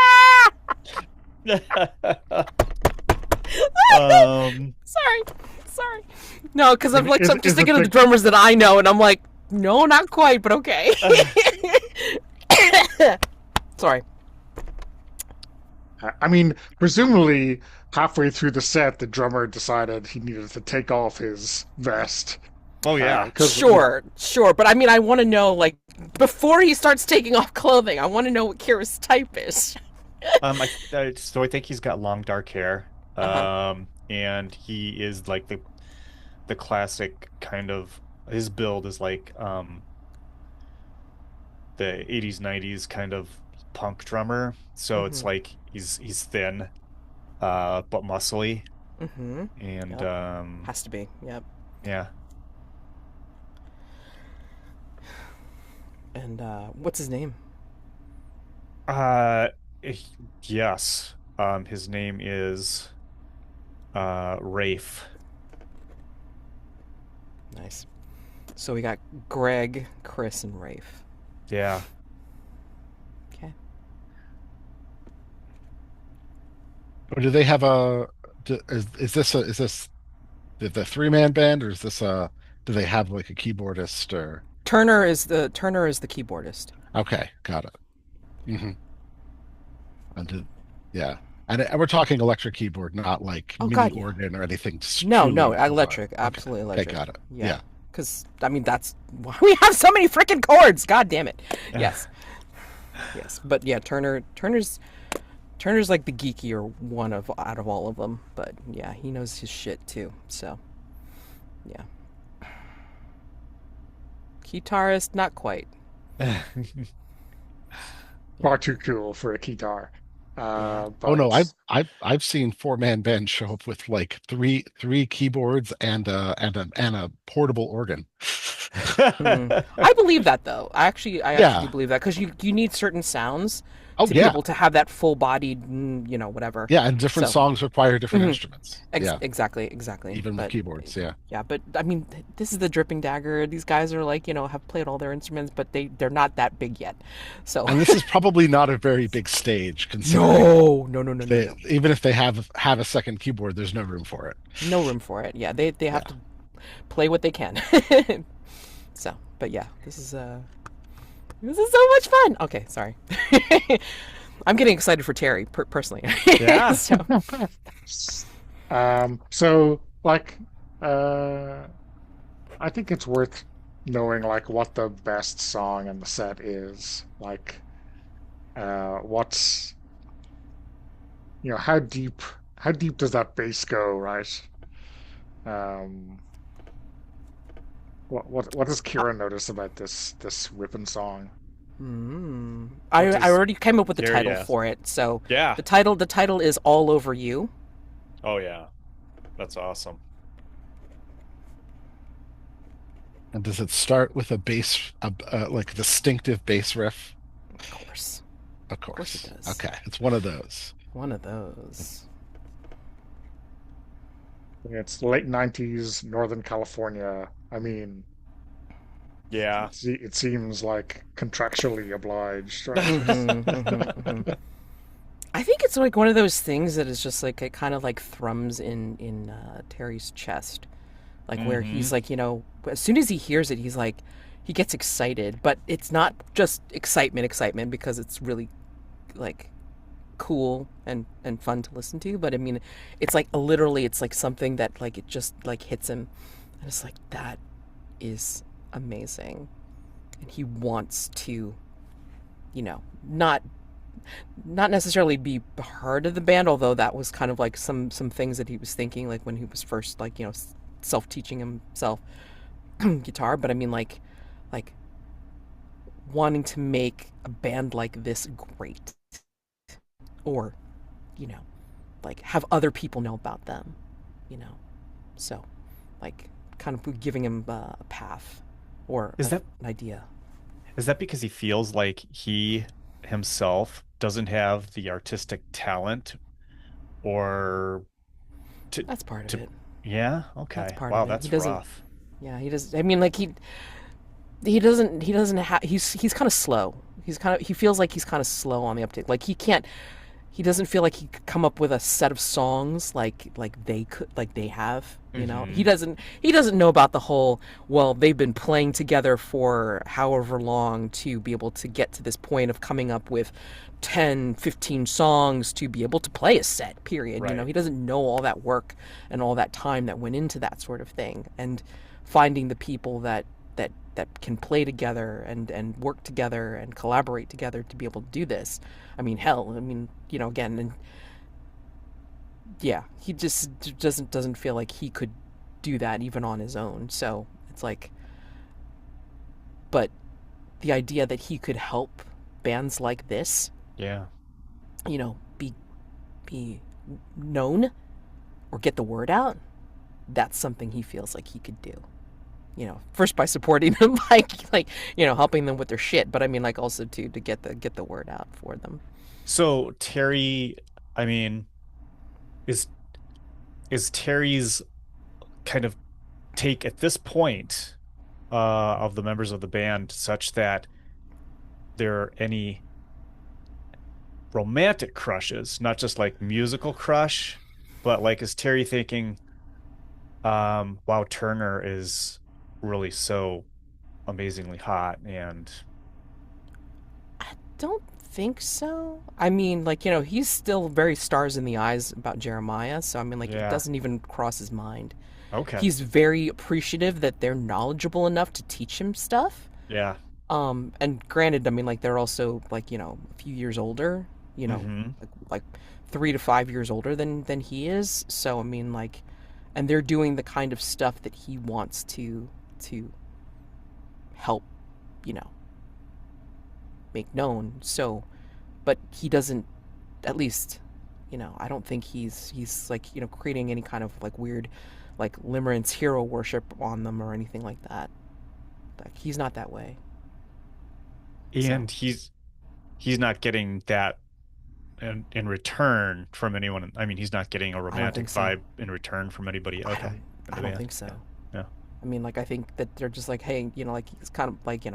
Um, Sorry, sorry. No, because I'm like, I'm just is it thinking of the the? drummers that I know, and I'm like, no, not quite, but okay. Sorry. I mean, presumably halfway through the set, the drummer decided he needed to take off his vest oh yeah. because Sure, but I mean, I want to know, like, before he starts taking off clothing, I want to know what Kira's type is. So I think he's got long dark hair. Uh huh. And he is like the classic kind of his build is like the 80s 90s kind of punk drummer. So it's Mhm. like he's thin but muscly Mhm. and Yep. Has to be. Yep. yeah. And what's his name? Uh eh, yes. His name is Rafe. Nice. So we got Greg, Chris, and Rafe. Yeah. Okay. or do they have is this the three-man band, or is this do they have like a keyboardist or? Turner is the keyboardist. Okay, got it. Hmm. And yeah, and we're talking electric keyboard, not like Oh mini God, yeah. organ or anything. No, Truly no, improvised. electric, Okay, absolutely okay, electric. got it. Yeah, Yeah. because I mean that's why we have so many freaking chords. God damn it. Yes, yes, but yeah, Turner's like the geekier one of out of all of them. But yeah, he knows his shit too. So yeah, guitarist, not quite. Yeah, far too cool for a guitar. yeah. Oh no, But I've seen four-man bands show up with like three keyboards and a portable organ. I believe that though. I actually do Yeah. believe that because you need certain sounds Oh to be yeah. able to have that full bodied, whatever. Yeah, and different So songs require different mhm. instruments. Yeah, Exactly. even with But keyboards. Yeah. yeah, but I mean, this is the Dripping Dagger. These guys are like, have played all their instruments, but they're not that big yet. So And this is probably not a very big stage considering no. even if they have a second keyboard, there's no room for it. No room for it. Yeah, they have Yeah. to play what they can. So, but yeah, this is so much fun. Okay, sorry. I'm getting excited for Terry personally. Yeah. So, so like uh, I think it's worth knowing like what the best song in the set is. Like what's how deep does that bass go, right? Um, what does uh, Kira notice about this ribbon song? I What I does already came up with the Gary title ask? for it. So Yeah. the title is All Over You. Oh yeah. That's awesome. And does it start with a bass, like a distinctive bass riff? Of course. Of Of course it course. does. Okay, it's one of those. One of those. It's late 90s, Northern California. I mean, Yeah. it seems like contractually obliged, right? I think it's like one of those things that is just like it kind of like thrums in Terry's chest, like where he's like, as soon as he hears it, he's like, he gets excited, but it's not just excitement because it's really like cool and fun to listen to. But I mean, it's like literally, it's like something that like it just like hits him, and it's like that is amazing, and he wants to, not necessarily be part of the band, although that was kind of like some things that he was thinking like when he was first like self-teaching himself guitar. But I mean like wanting to make a band like this great, or you know like have other people know about them, you know so like kind of giving him a path or Is that an idea. is that because he feels like he himself doesn't have the artistic talent or to That's part of to it. yeah, That's okay. part Wow, of it. He that's doesn't. rough. Yeah, he does. I mean, like he doesn't have. He's kind of slow. He feels like he's kind of slow on the uptake. Like he can't. He doesn't feel like he could come up with a set of songs like they could, like they have. Hmm. He doesn't know about the whole. Well, they've been playing together for however long to be able to get to this point of coming up with 10, 15 songs to be able to play a set. Period. Right. He doesn't know all that work and all that time that went into that sort of thing, and finding the people that can play together and work together and collaborate together to be able to do this. I mean, hell, I mean, again, and yeah, he just doesn't feel like he could do that even on his own. So it's like, but the idea that he could help bands like this, Yeah. be known or get the word out, that's something he feels like he could do. First by supporting them, like helping them with their shit, but I mean, like also to get the word out for them. So Terry, I mean, is is Terry's kind of take at this point of the members of the band such that there are any romantic crushes, not just like musical crush, but like is Terry thinking, wow, Turner is really so amazingly hot and I don't think so. I mean, like, he's still very stars in the eyes about Jeremiah, so I mean, like, it yeah, doesn't even cross his mind. okay. He's very appreciative that they're knowledgeable enough to teach him stuff. Yeah. And granted, I mean, like, they're also like, a few years older, Hmm. like 3 to 5 years older than he is. So I mean, like, and they're doing the kind of stuff that he wants to help, you know, make known. So, but he doesn't, at least, I don't think he's like, creating any kind of like weird, like limerence hero worship on them or anything like that. Like he's not that way. So And he's not getting that in return from anyone. I mean, he's not getting a I don't romantic think so. vibe in return from anybody. I Okay, don't. in I the don't band. think so. Yeah, yeah, I mean, like I think that they're just like, hey, like he's kind of like,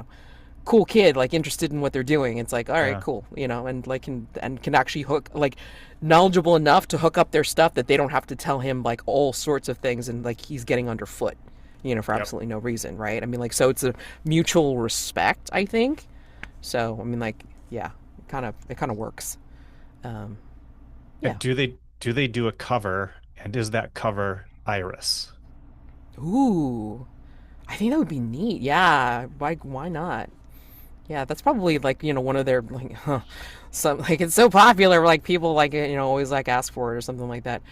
cool kid, like interested in what they're doing. It's like, all right, yeah. cool, and like can actually hook, like knowledgeable enough to hook up their stuff that they don't have to tell him like all sorts of things, and like he's getting underfoot, for Yep. absolutely no reason, right? I mean, like, so it's a mutual respect, I think. So I mean, like, yeah, it kind of works. Um, yeah. And do they do a cover? And is that cover Iris? Ooh, I think that would be neat. Yeah, why not? Yeah, that's probably like, one of their like some like it's so popular like people like always like ask for it or something like that.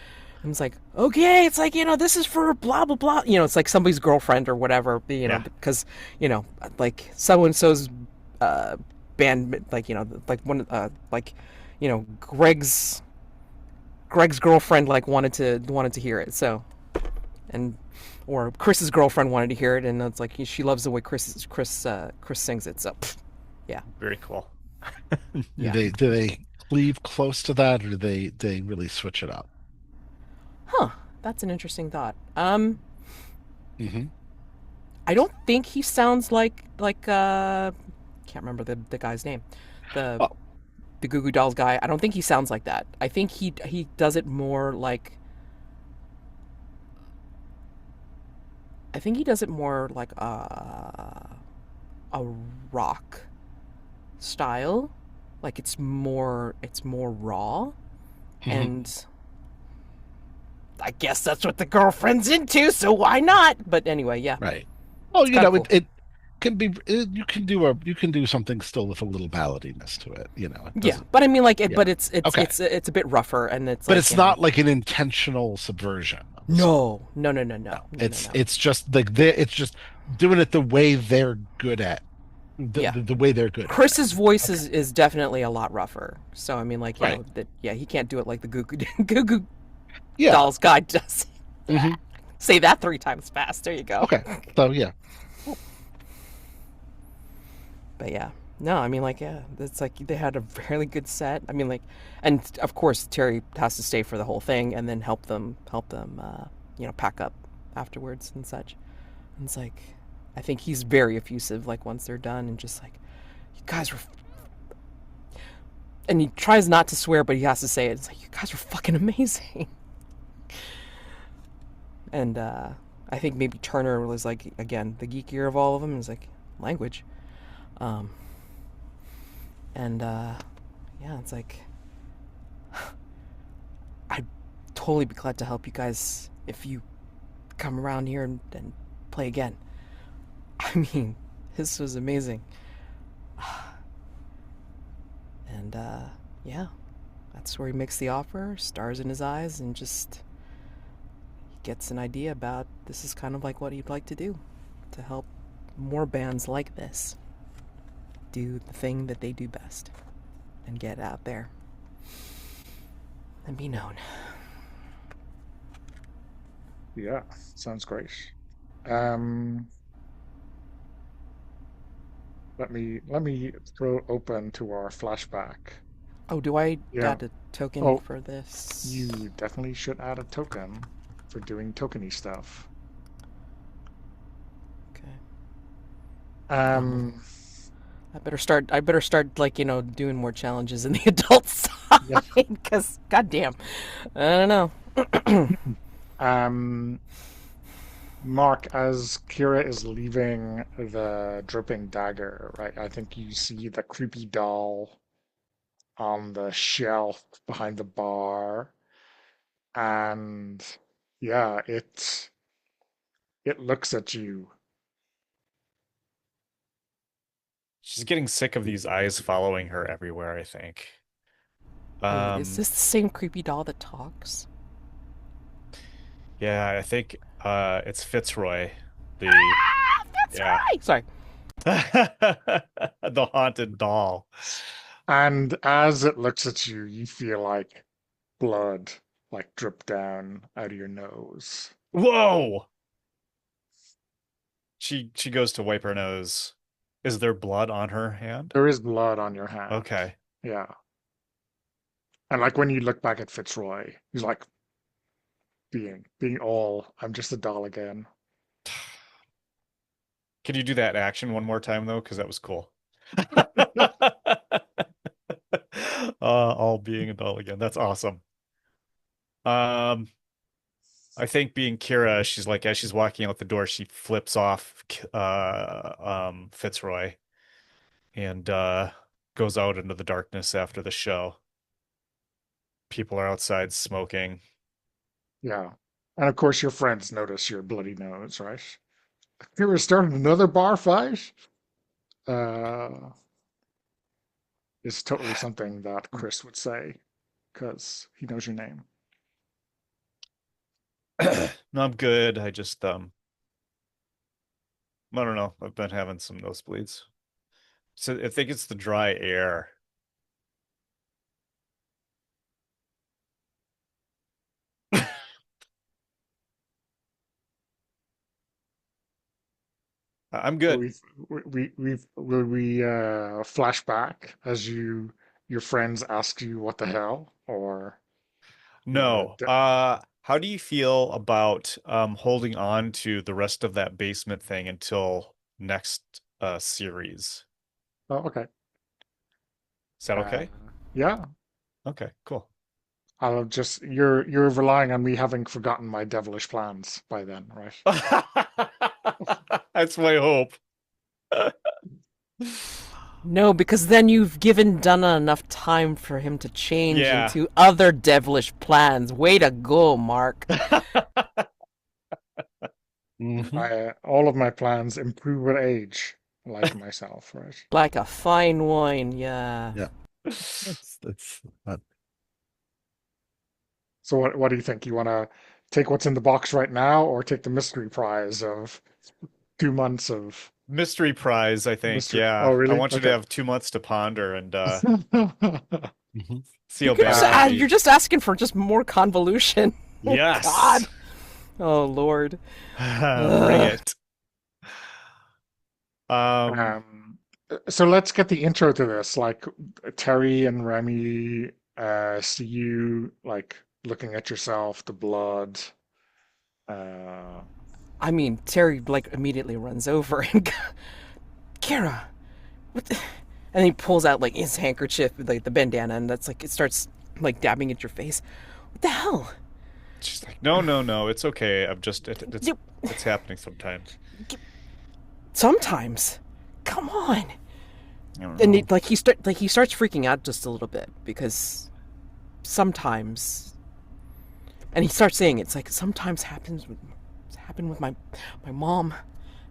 And it's like, okay, it's like, this is for blah blah blah. It's like somebody's girlfriend or whatever, Yeah. because like so and so's uh band, like like one like Greg's girlfriend like wanted to hear it. So and or Chris's girlfriend wanted to hear it, and it's like she loves the way Chris sings it. So yeah, Very cool. yeah. Do they cleave close to that, or do they really switch it up? Huh. That's an interesting thought. Hmm. I don't think he sounds like can't remember the guy's name. The Well, the Goo Goo Dolls guy. I don't think he sounds like that. I think he does it more like I think he does it more like a rock style. Like it's more raw, mhm, and I guess that's what the girlfriend's into, so why not? But anyway, yeah. right. Oh, It's kind of it, cool. it can be you can do something still with a little balladiness to it. It Yeah, doesn't. but I mean like it Yeah. but it's Okay. it's a bit rougher, and it's But like, it's not like an intentional subversion of the song. no, no, no, no, No, no, no, no, it's no. it's just like it's just doing it the way they're good at Yeah. the way they're good at it. Chris's voice Okay. is definitely a lot rougher. So I mean, like, Right. that, yeah, he can't do it like the Goo Goo Goo Goo Yeah. Dolls guy does. Hmm. Say that 3 times fast. There you go. Okay. So yeah. But yeah, no, I mean, like, yeah, it's like they had a fairly good set. I mean, like, and of course Terry has to stay for the whole thing and then help them, pack up afterwards and such. And it's like, I think he's very effusive. Like once they're done, and just like, you guys were, and he tries not to swear, but he has to say it. It's like, you guys were fucking amazing. And I think maybe Turner was like, again, the geekier of all of them. Is like language. Um, and yeah, it's like I'd totally be glad to help you guys if you come around here and play again. I mean, this was amazing. And yeah, that's where he makes the offer, stars in his eyes, and just gets an idea about this is kind of like what he'd like to do to help more bands like this do the thing that they do best and get out there and be known. Yeah, sounds great. Um, let me throw open to our flashback. Oh, do I Yeah. add a token Oh, for this? you definitely should add a token for doing tokeny stuff. Okay. Um, I better start like, doing more challenges in the adult yeah. side because goddamn, I don't know. Um, Mark, as Kira is leaving the dripping dagger, right? I think you see the creepy doll on the shelf behind the bar, and yeah, it looks at you. She's getting sick of these eyes following her everywhere, I think. Wait, is Um, this the same creepy doll that talks? yeah, I think it's Fitzroy, the Ah, that's yeah. right. Sorry. The haunted doll. And as it looks at you, you feel like blood like drip down out of your nose. Whoa! She goes to wipe her nose. Is there blood on her hand? There is blood on your hand. Okay. Yeah. And like when you look back at Fitzroy, he's like being all, I'm just a doll again. Can you do that action one more time though? Because that was cool. All being a doll again. That's awesome. Um, I think being Kira, she's like as she's walking out the door, she flips off Fitzroy and goes out into the darkness after the show. People are outside smoking. Yeah. And of course your friends notice your bloody nose, right? Kira started another bar fight? Uh, is totally something that Chris would say because he knows your name. No, I'm good. I just I don't know. I've been having some nosebleeds. So I think it's the dry air. I'm Will good. we flash back as your friends ask you what the hell, or the, No. How do you feel about holding on to the rest of that basement thing until next series? oh, okay. Is that Uh, okay? yeah, Okay, cool. I'll just you're relying on me having forgotten my devilish plans by then, right? That's my hope. No, because then you've given Dunna enough time for him to change Yeah. into other devilish plans. Way to go, Mark. Hmm. I all of my plans improve with age, like myself, right? Like a fine wine, yeah. Yeah, that's So what do you think? You want to take what's in the box right now, or take the mystery prize of 2 months of Mystery prize, I think. mystery? Oh, Yeah. I really? want you to Okay. have 2 months to ponder and mhm. see how bad it can be. You're just asking for just more convolution. Oh Yes. God. Oh Lord. Bring Ugh. it. Um, Um, so let's get the intro to this. Like Terry and Remy see you like looking at yourself, the blood. Uh, I mean, Terry like immediately runs over and Kara, what the? And he pulls out like his handkerchief, like the bandana, and that's like it starts like dabbing at your face. What the hell? she's like, no, no, no, it's okay. It's You, it's happening sometimes. sometimes, come on. I don't And know. he starts freaking out just a little bit because sometimes, and he starts saying it's like sometimes it's happened with my mom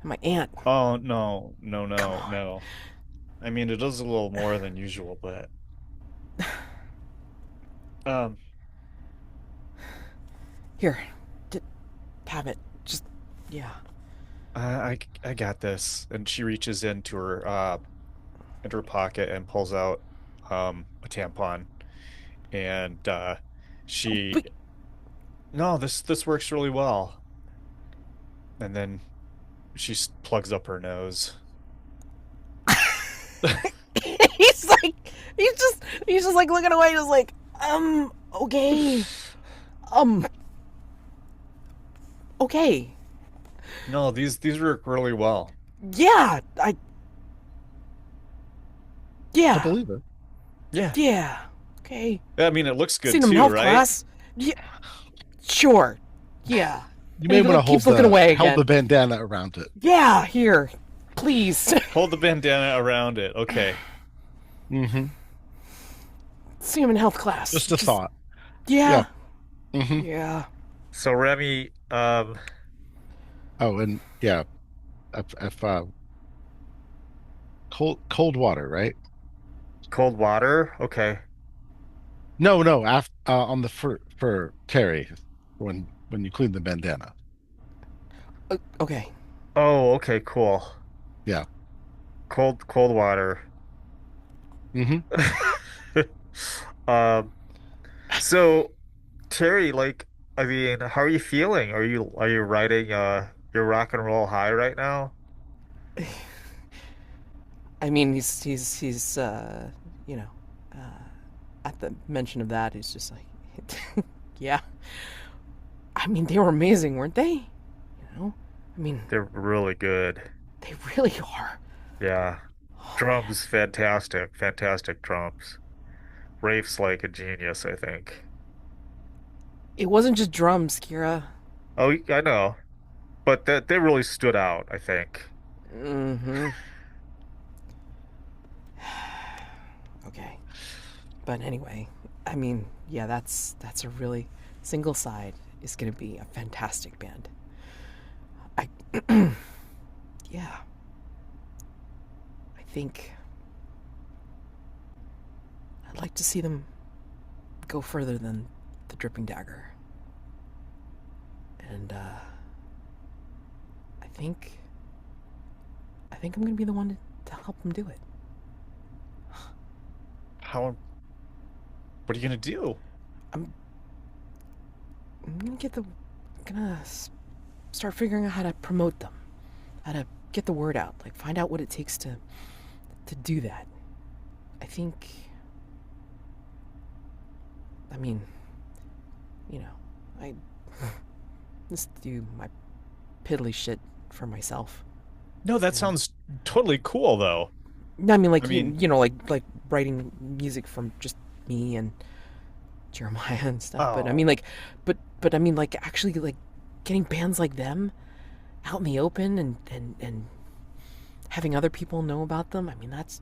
and my aunt. Oh, no, no, Come no, on, no. I mean, it is a little more than usual, but um, here, d- have it. Just yeah. I got this. And she reaches into her pocket and pulls out a tampon and she But no, this works really well. And then she plugs up her nose. he's like he's just like looking away, just like okay, um okay, No, these work really well. yeah, I yeah, believe it. Yeah. yeah, okay. I mean, it looks good Seen him in too, health right? class. Yeah, sure, yeah. You And may he want to like keeps looking away hold the again. bandana around it. Yeah, here, please. Hold the bandana around it. Okay. Hmm. See him in health class. Just a Just thought. Yeah. yeah, Hmm. yeah. So Remy, Oh, and yeah, if cold water, right? cold water. Okay. No, no, after on the for Terry when you clean the bandana. Okay. Oh, okay, cool. Yeah. Cold water. Hmm. Um, so Terry, like, I mean, how are you feeling? Are you riding your rock and roll high right now? I mean, he's you know, at the mention of that, he's just like, yeah. I mean, they were amazing, weren't they? I mean, They're really good. they really are. Yeah. Oh man, Drums, fantastic, fantastic drums. Rafe's like a genius, I think. it wasn't just drums, Kira. Oh, I know, but that they really stood out, I think. Mm-hmm. Okay, but anyway, I mean, yeah, that's a really single side is gonna be a fantastic band. I yeah, I think I'd like to see them go further than the Dripping Dagger, and I think I'm gonna be the one to help them do it. How, what are you gonna do? I'm I'm gonna start figuring out how to promote them, how to get the word out. Like find out what it takes to do that. I think. I mean, you know, I just do my piddly shit for myself. No, that You know. sounds totally cool, though. No, I mean, I like mean, like writing music from just me and Jeremiah and stuff. But I mean, oh, like, but I mean, like actually, like getting bands like them out in the open and having other people know about them. I mean, that's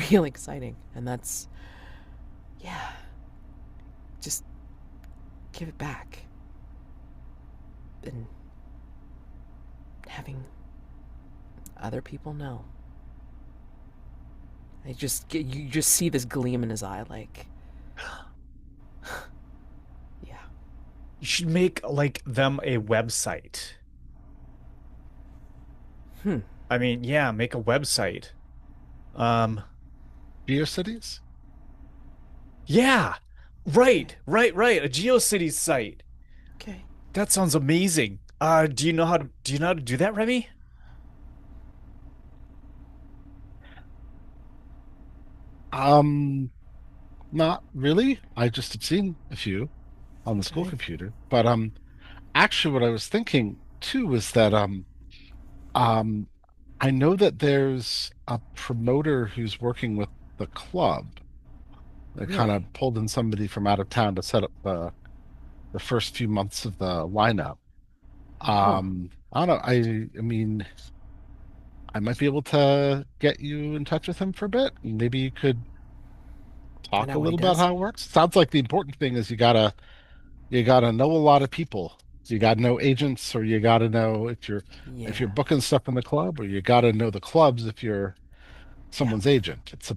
real exciting, and that's yeah, just give it back and having other people know. You just see this gleam in his eye, like yeah. you should make like them a website. Hmm. I mean, yeah, make a website. Um, GeoCities? yeah, Okay. right. A GeoCities site. Okay. That sounds amazing. Do you know how to do that, Remy? Um, Not really. I just have seen a few on the school Okay. computer. But actually what I was thinking too was that um I know that there's a promoter who's working with the club that kind Really? of pulled in somebody from out of town to set up the first few months of the lineup. Huh. I don't know. I mean, I might be able to get you in touch with him for a bit. Maybe you could Find talk a out what he little about does. how it works. Sounds like the important thing is you gotta know a lot of people. You gotta know agents, or you gotta know if you're Yeah. booking stuff in the club, or you gotta know the clubs if you're Yeah. someone's agent. It's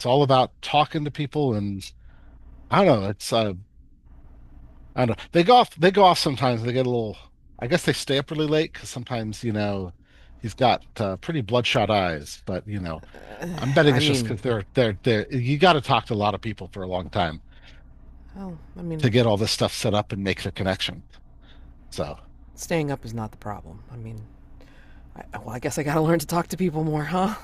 all about talking to people, and I don't know. I don't know. They go off sometimes. They get a little. I guess they stay up really late because sometimes he's got pretty bloodshot eyes. But I'm betting I it's just mean, because they're you got to talk to a lot of people for a long time well, I to mean, get all this stuff set up and make the connection. So staying up is not the problem. I mean, I guess I gotta learn to talk to people more, huh?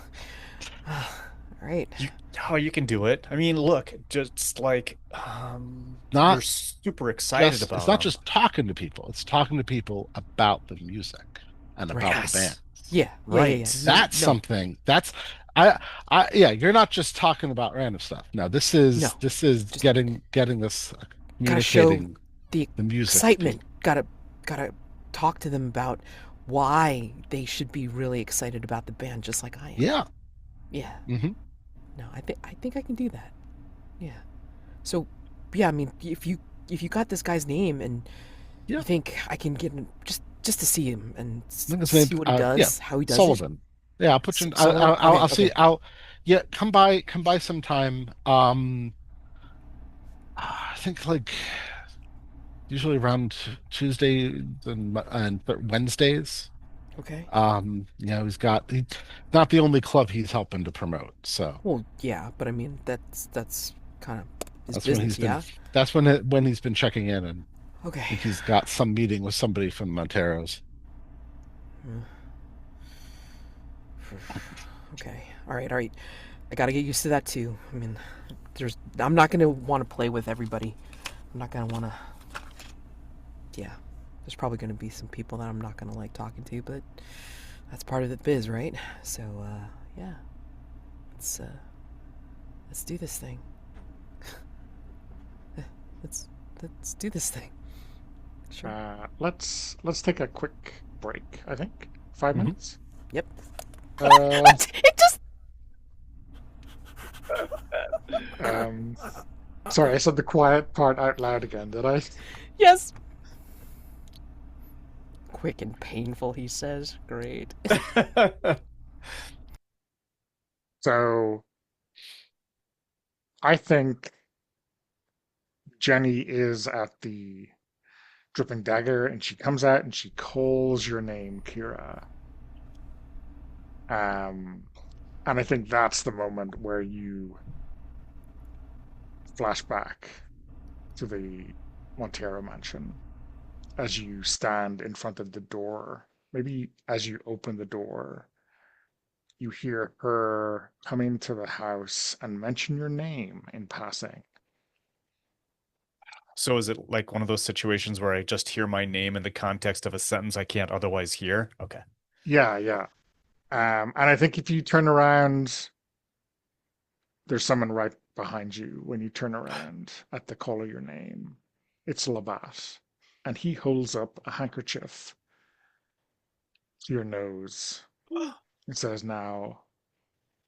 All right. You you can do it. I mean, look, just like you're not super excited just it's about not them. just talking to people. It's talking to people about the music and about Right. the band. Yes. Yeah. Yeah. Right. No. That's No. something that's yeah, you're not just talking about random stuff. No, this is No. this is Just getting this gotta show communicating the the music to excitement. people. Gotta talk to them about why they should be really excited about the band, just like I am. Yeah. Yeah. Hmm. No, I think I can do that. Yeah. So, yeah. I mean, if you got this guy's name and Yeah. you think I can get him just to see him and I think his name see what he yeah, does, how he does it? Sullivan. Yeah, I'll put you in, Sullivan. I'll Okay. see Okay. yeah, come by sometime. I think like usually around Tuesdays and Wednesdays. Okay. He's not the only club he's helping to promote. So Well, yeah, but I mean that's kind of his that's when business, yeah. when he's been checking in, and I Okay. think he's got some meeting with somebody from Montero's. Okay. All right. All right. I gotta get used to that too. I mean, I'm not gonna want to play with everybody. I'm not gonna want to. Yeah. There's probably gonna be some people that I'm not gonna like talking to, but that's part of the biz, right? So, yeah. Let's uh, let's do this thing. let's let's do this thing. Sure. Let's take a quick break. I think 5 minutes. Yep. Uh, It just. um, Sorry, I said the quiet part out loud again, did I? Yes. Quick and painful, he says. Great. So I think Jenny is at the Dripping Dagger, and she comes out and she calls your name, Kira. Um, and I think that's the moment where you flash back to the Monteiro mansion as you stand in front of the door maybe as you open the door, you hear her come into the house and mention your name in passing. So is it like one of those situations where I just hear my name in the context of a sentence I can't otherwise hear? Okay. Yeah, yeah. And I think if you turn around, there's someone right behind you when you turn around at the call of your name. It's Labatt, and he holds up a handkerchief to your nose and says, "Now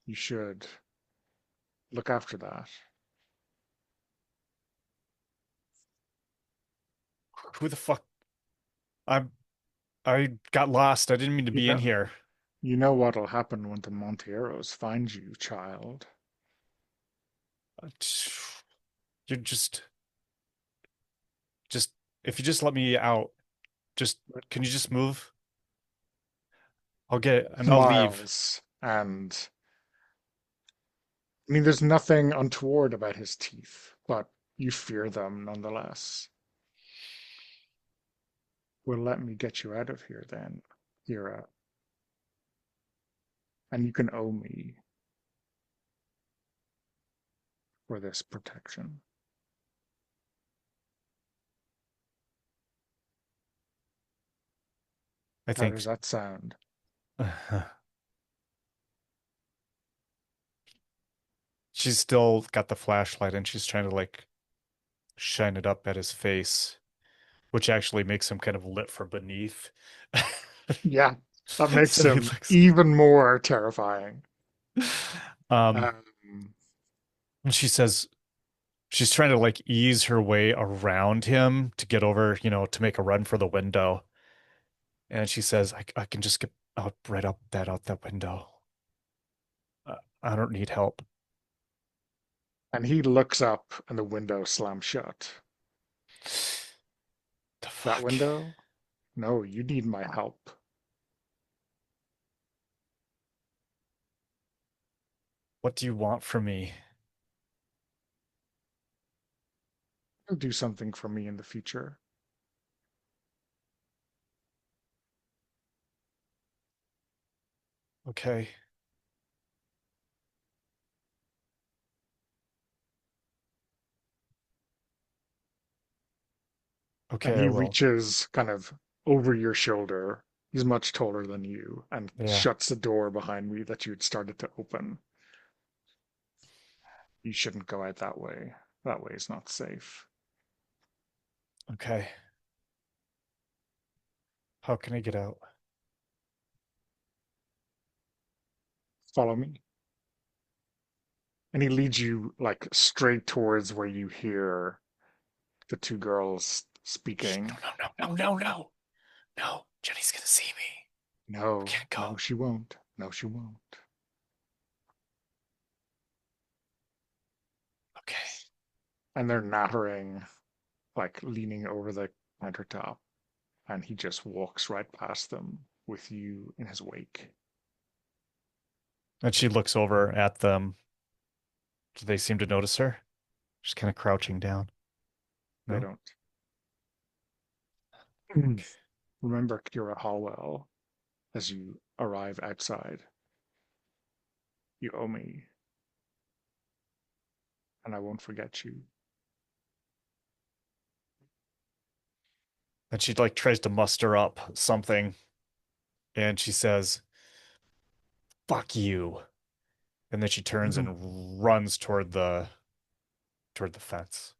you should look after that." Who the fuck? I'm I got lost. I didn't mean to You be in know, here. you know what'll happen when the Monteiros find you, child. Uh, You're just if you just let me out, just But can you just move? I'll get and I'll leave. smiles, and I mean, there's nothing untoward about his teeth, but you fear them nonetheless. Well, let me get you out of here then, Kira, and you can owe me for this protection. I How does think that sound? she's still got the flashlight and she's trying to like shine it up at his face, which actually makes him kind of lit from beneath. Yeah, that makes So he him looks. even more terrifying. Um, Um, and she says she's trying to like ease her way around him to get over, to make a run for the window. And she says, I can just get out right out that window. I don't need help. and he looks up and the window slams shut. The That fuck? window? No, you need my help. What do you want from me? You'll do something for me in the future. Okay. And Okay, I he will. reaches kind of over your shoulder. He's much taller than you and Yeah. shuts the door behind me that you'd started to open. You shouldn't go out that way. That way is not safe. Okay. How can I get out? Follow me. And he leads you like straight towards where you hear the two girls Shh, speaking. no. No, Jenny's gonna see me. I No, can't no, go. she won't. No, she won't. Okay. And they're nattering, like leaning over the countertop. And he just walks right past them with you in his wake. And she looks over at them. Do they seem to notice her? She's kind of crouching down. They No? don't. Mm. Remember Kira Hallwell as you arrive outside. You owe me, and I won't forget you. And she like tries to muster up something and she says, "Fuck you." And then she turns Mhm. and runs toward the fence,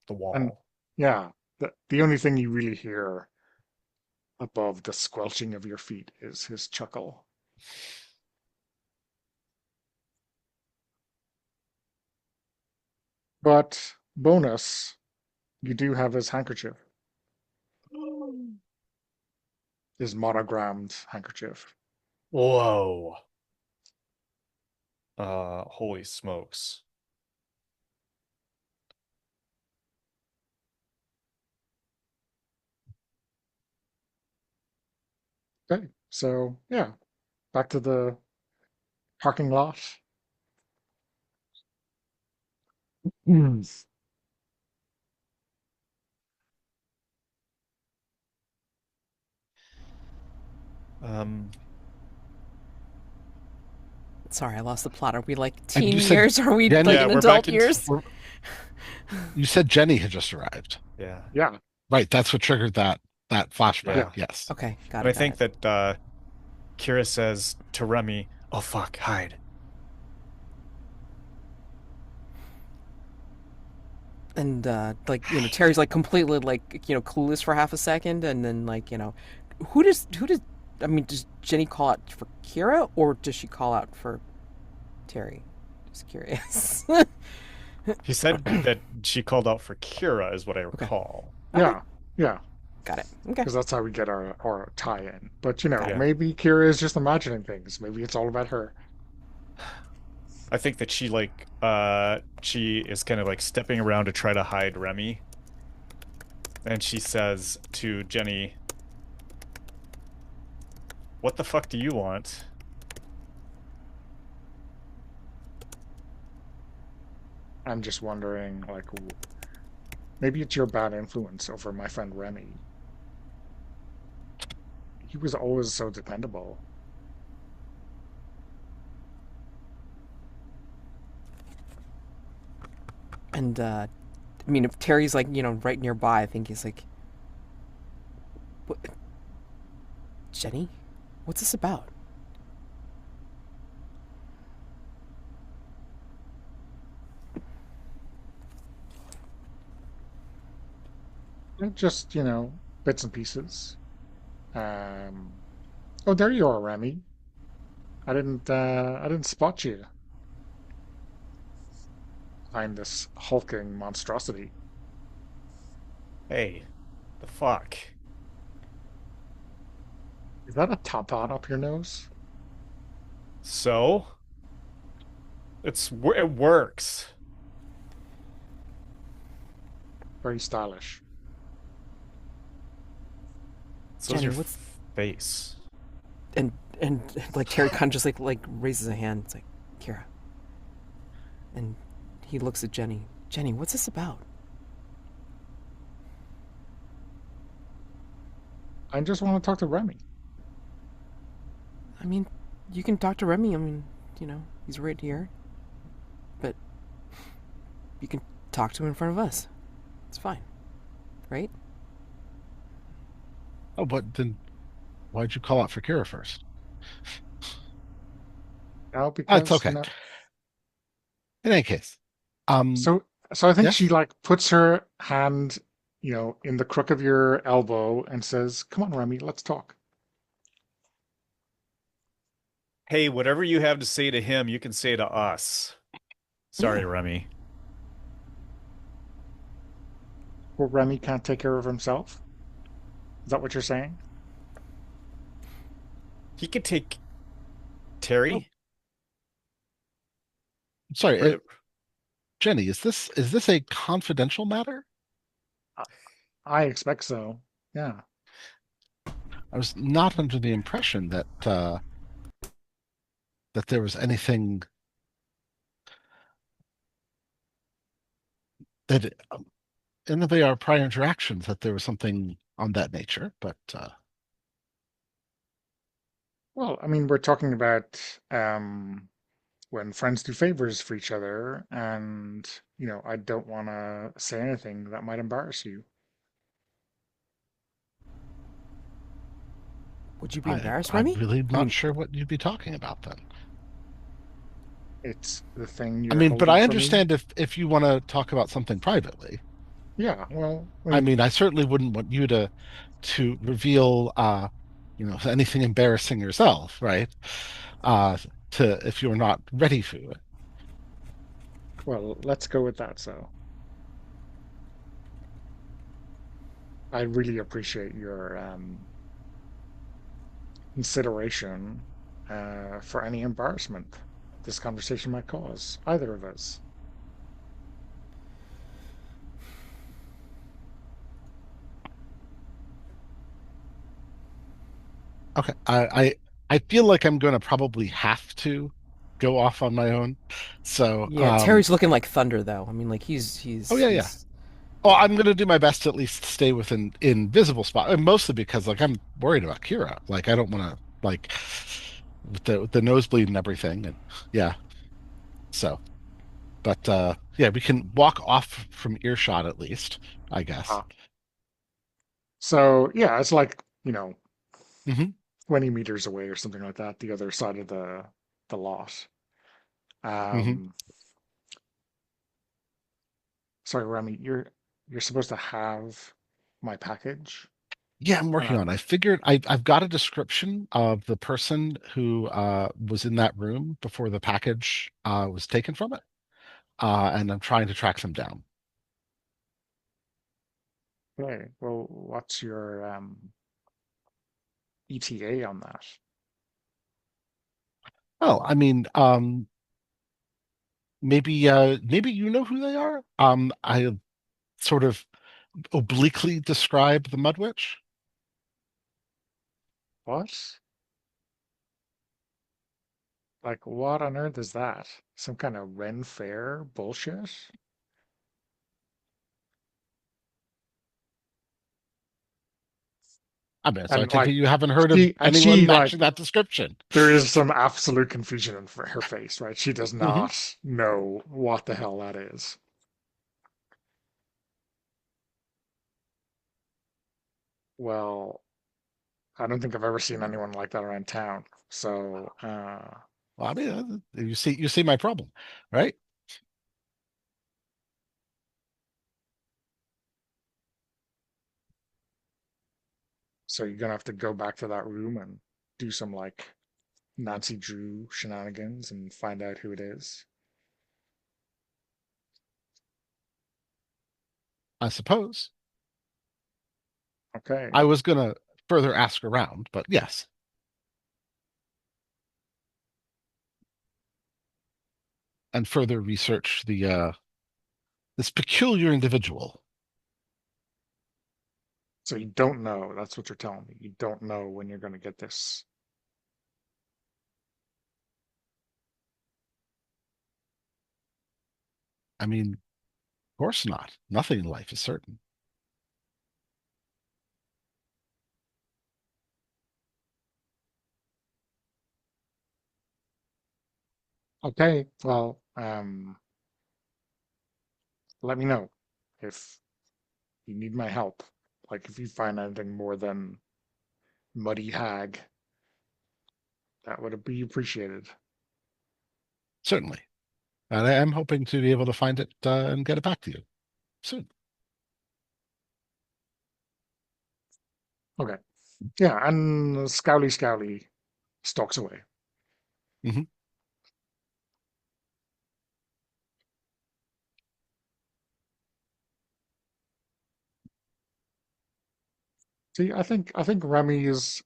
the And wall. yeah, the only thing you really hear above the squelching of your feet is his chuckle. But bonus, you do have his handkerchief, his monogrammed handkerchief. Whoa. Holy smokes. Okay, so yeah, back to the parking lot. Mm. Um, Sorry, I lost the plot. Are we like And teen you said years? Are we like Jenny. yeah, in we're back adult into years? You said Jenny had just arrived. yeah, Yeah, Right. That's what triggered that flashback. yeah. yeah. Yes. Okay, got And I it, got think it. that Kira says to Remy, "Oh fuck, hide." And like Terry's like completely like clueless for half a second, and then like who does I mean, does Jenny call out for Kira or does she call out for Terry? Just curious. He said that she called out for Kira, is what I Okay, recall. okay, Yeah, yeah, got it. Okay, because that's how we get our tie-in. But got it. Yeah. maybe Kira is just imagining things. Maybe it's all about her. I think that she is kind of like stepping around to try to hide Remy. And she says to Jenny, "What the fuck do you want?" I'm just wondering, like, maybe it's your bad influence over my friend Remy. He was always so dependable. And I mean, if Terry's like right nearby, I think he's like, what, Jenny, what's this about? Just, bits and pieces. Um, oh, there you are, Remy. I didn't spot you behind this hulking monstrosity. Hey, the fuck? Is that a tampon up your nose? So, it works. Very stylish. So's Jenny, your what's face. and and like Terry kind of just like raises a hand. It's like, Kira, and he looks at Jenny. Jenny, what's this about? I just want to talk to Remy. I mean, you can talk to Remy. I mean, he's right here, but you can talk to him in front of us. It's fine, right? Oh, but then why'd you call out for Kira first? Now Oh, it's because, okay. In any case, um, so I think she yes. like puts her hand, in the crook of your elbow and says, "Come on, Remy, let's talk." Hey, whatever you have to say to him, you can say to us. Yeah. Sorry, Remy. Well, Remy can't take care of himself. Is that what you're saying? He could take Oh, Terry. sorry, Right. Jenny. Is this a confidential matter? I I expect so. Yeah. I was not under the impression that there was anything that in our prior interactions that there was something on that nature. But Well, I mean, we're talking about when friends do favors for each other, and I don't want to say anything that might embarrass you. Would you be I embarrassed, I'm Remy? really I not mean, sure what you'd be talking about then. It's the thing I you're mean, but holding I for me. understand if you want to talk about something privately. Yeah. Well, I I mean, mean, I certainly wouldn't want you to reveal anything embarrassing yourself, right? Uh to if you're not ready for it. well, let's go with that. So, I really appreciate your consideration for any embarrassment this conversation might cause either of us. Okay. I feel like I'm going to probably have to go off on my own. So, yeah. Terry's looking like thunder, though. I mean, like he's oh he's yeah, yeah. he's Oh, yeah. I'm going to do my best to at least stay within in visible spot, and mostly because like I'm worried about Kira. Like I don't want to. like with the nosebleed and everything, and yeah. So, but yeah, we can walk off from earshot at least, I guess. Uh, so yeah, it's like, 20 meters away or something like that, the other side of the lot. Hmm. Um, sorry, Remy, you're supposed to have my package. Yeah, I'm working on it. Um, I figured I've got a description of the person who was in that room before the package was taken from it, and I'm trying to track them down. okay, well, what's your ETA on that? Oh, I mean, maybe you know who they are. I sort of obliquely describe the Mud Witch. What? Like, what on earth is that? Some kind of Ren Fair bullshit? I mean, so I And take it like, you haven't heard of she and anyone she like matching that description. there is some absolute confusion in her face, right? She does Hmm. not know what the hell that is. Well, I don't think I've ever seen anyone like that around town. So, Well, I mean, you see my problem, right? so you're gonna have to go back to that room and do some like Nancy Drew shenanigans and find out who it is. I suppose. Okay. I was gonna further ask around, but yes, and further research the this peculiar individual. So you don't know. That's what you're telling me. You don't know when you're gonna get this. I mean, of course not. Nothing in life is certain. Okay. Well, let me know if you need my help. Like if you find anything more than muddy hag, that would be appreciated. Certainly. And I am hoping to be able to find it and get it back to you soon. Okay. Yeah, and Scowly stalks away. Hmm. See, I think Remy's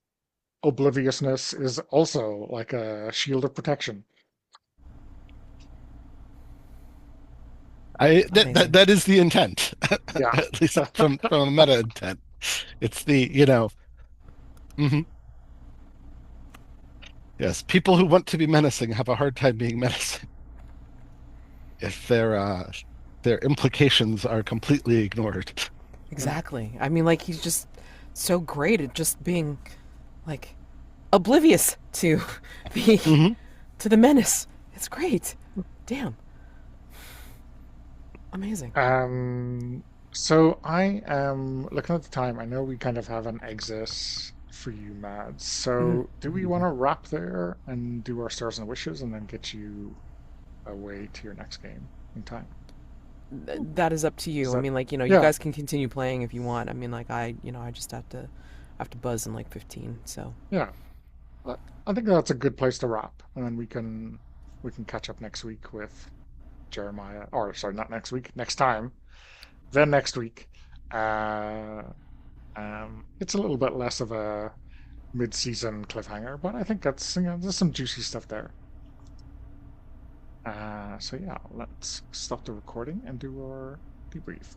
obliviousness is also like a shield of protection. Amazing. That is the intent, Yeah. at least from a meta intent. It's the, mhm. Yes, people who want to be menacing have a hard time being menacing if their implications are completely ignored. Exactly. I mean, like, he's just so great at just being, like, oblivious to the Hmm. to the menace. It's great. Damn. Amazing. Um, so I am looking at the time. I know we kind of have an exit for you, Mads. Hmm. So do we want to wrap there and do our stars and wishes and then get you away to your next game in time? That is up to Is you. I that, mean, like, you yeah, guys can continue playing if you want. I mean, like, I just have to buzz in like 15. So yeah. I I think that's a good place to wrap, and then we can catch up next week with Jeremiah, or sorry, not next week, next time. Then next week, uh, it's a little bit less of a mid-season cliffhanger, but I think there's some juicy stuff there. So yeah, let's stop the recording and do our debrief.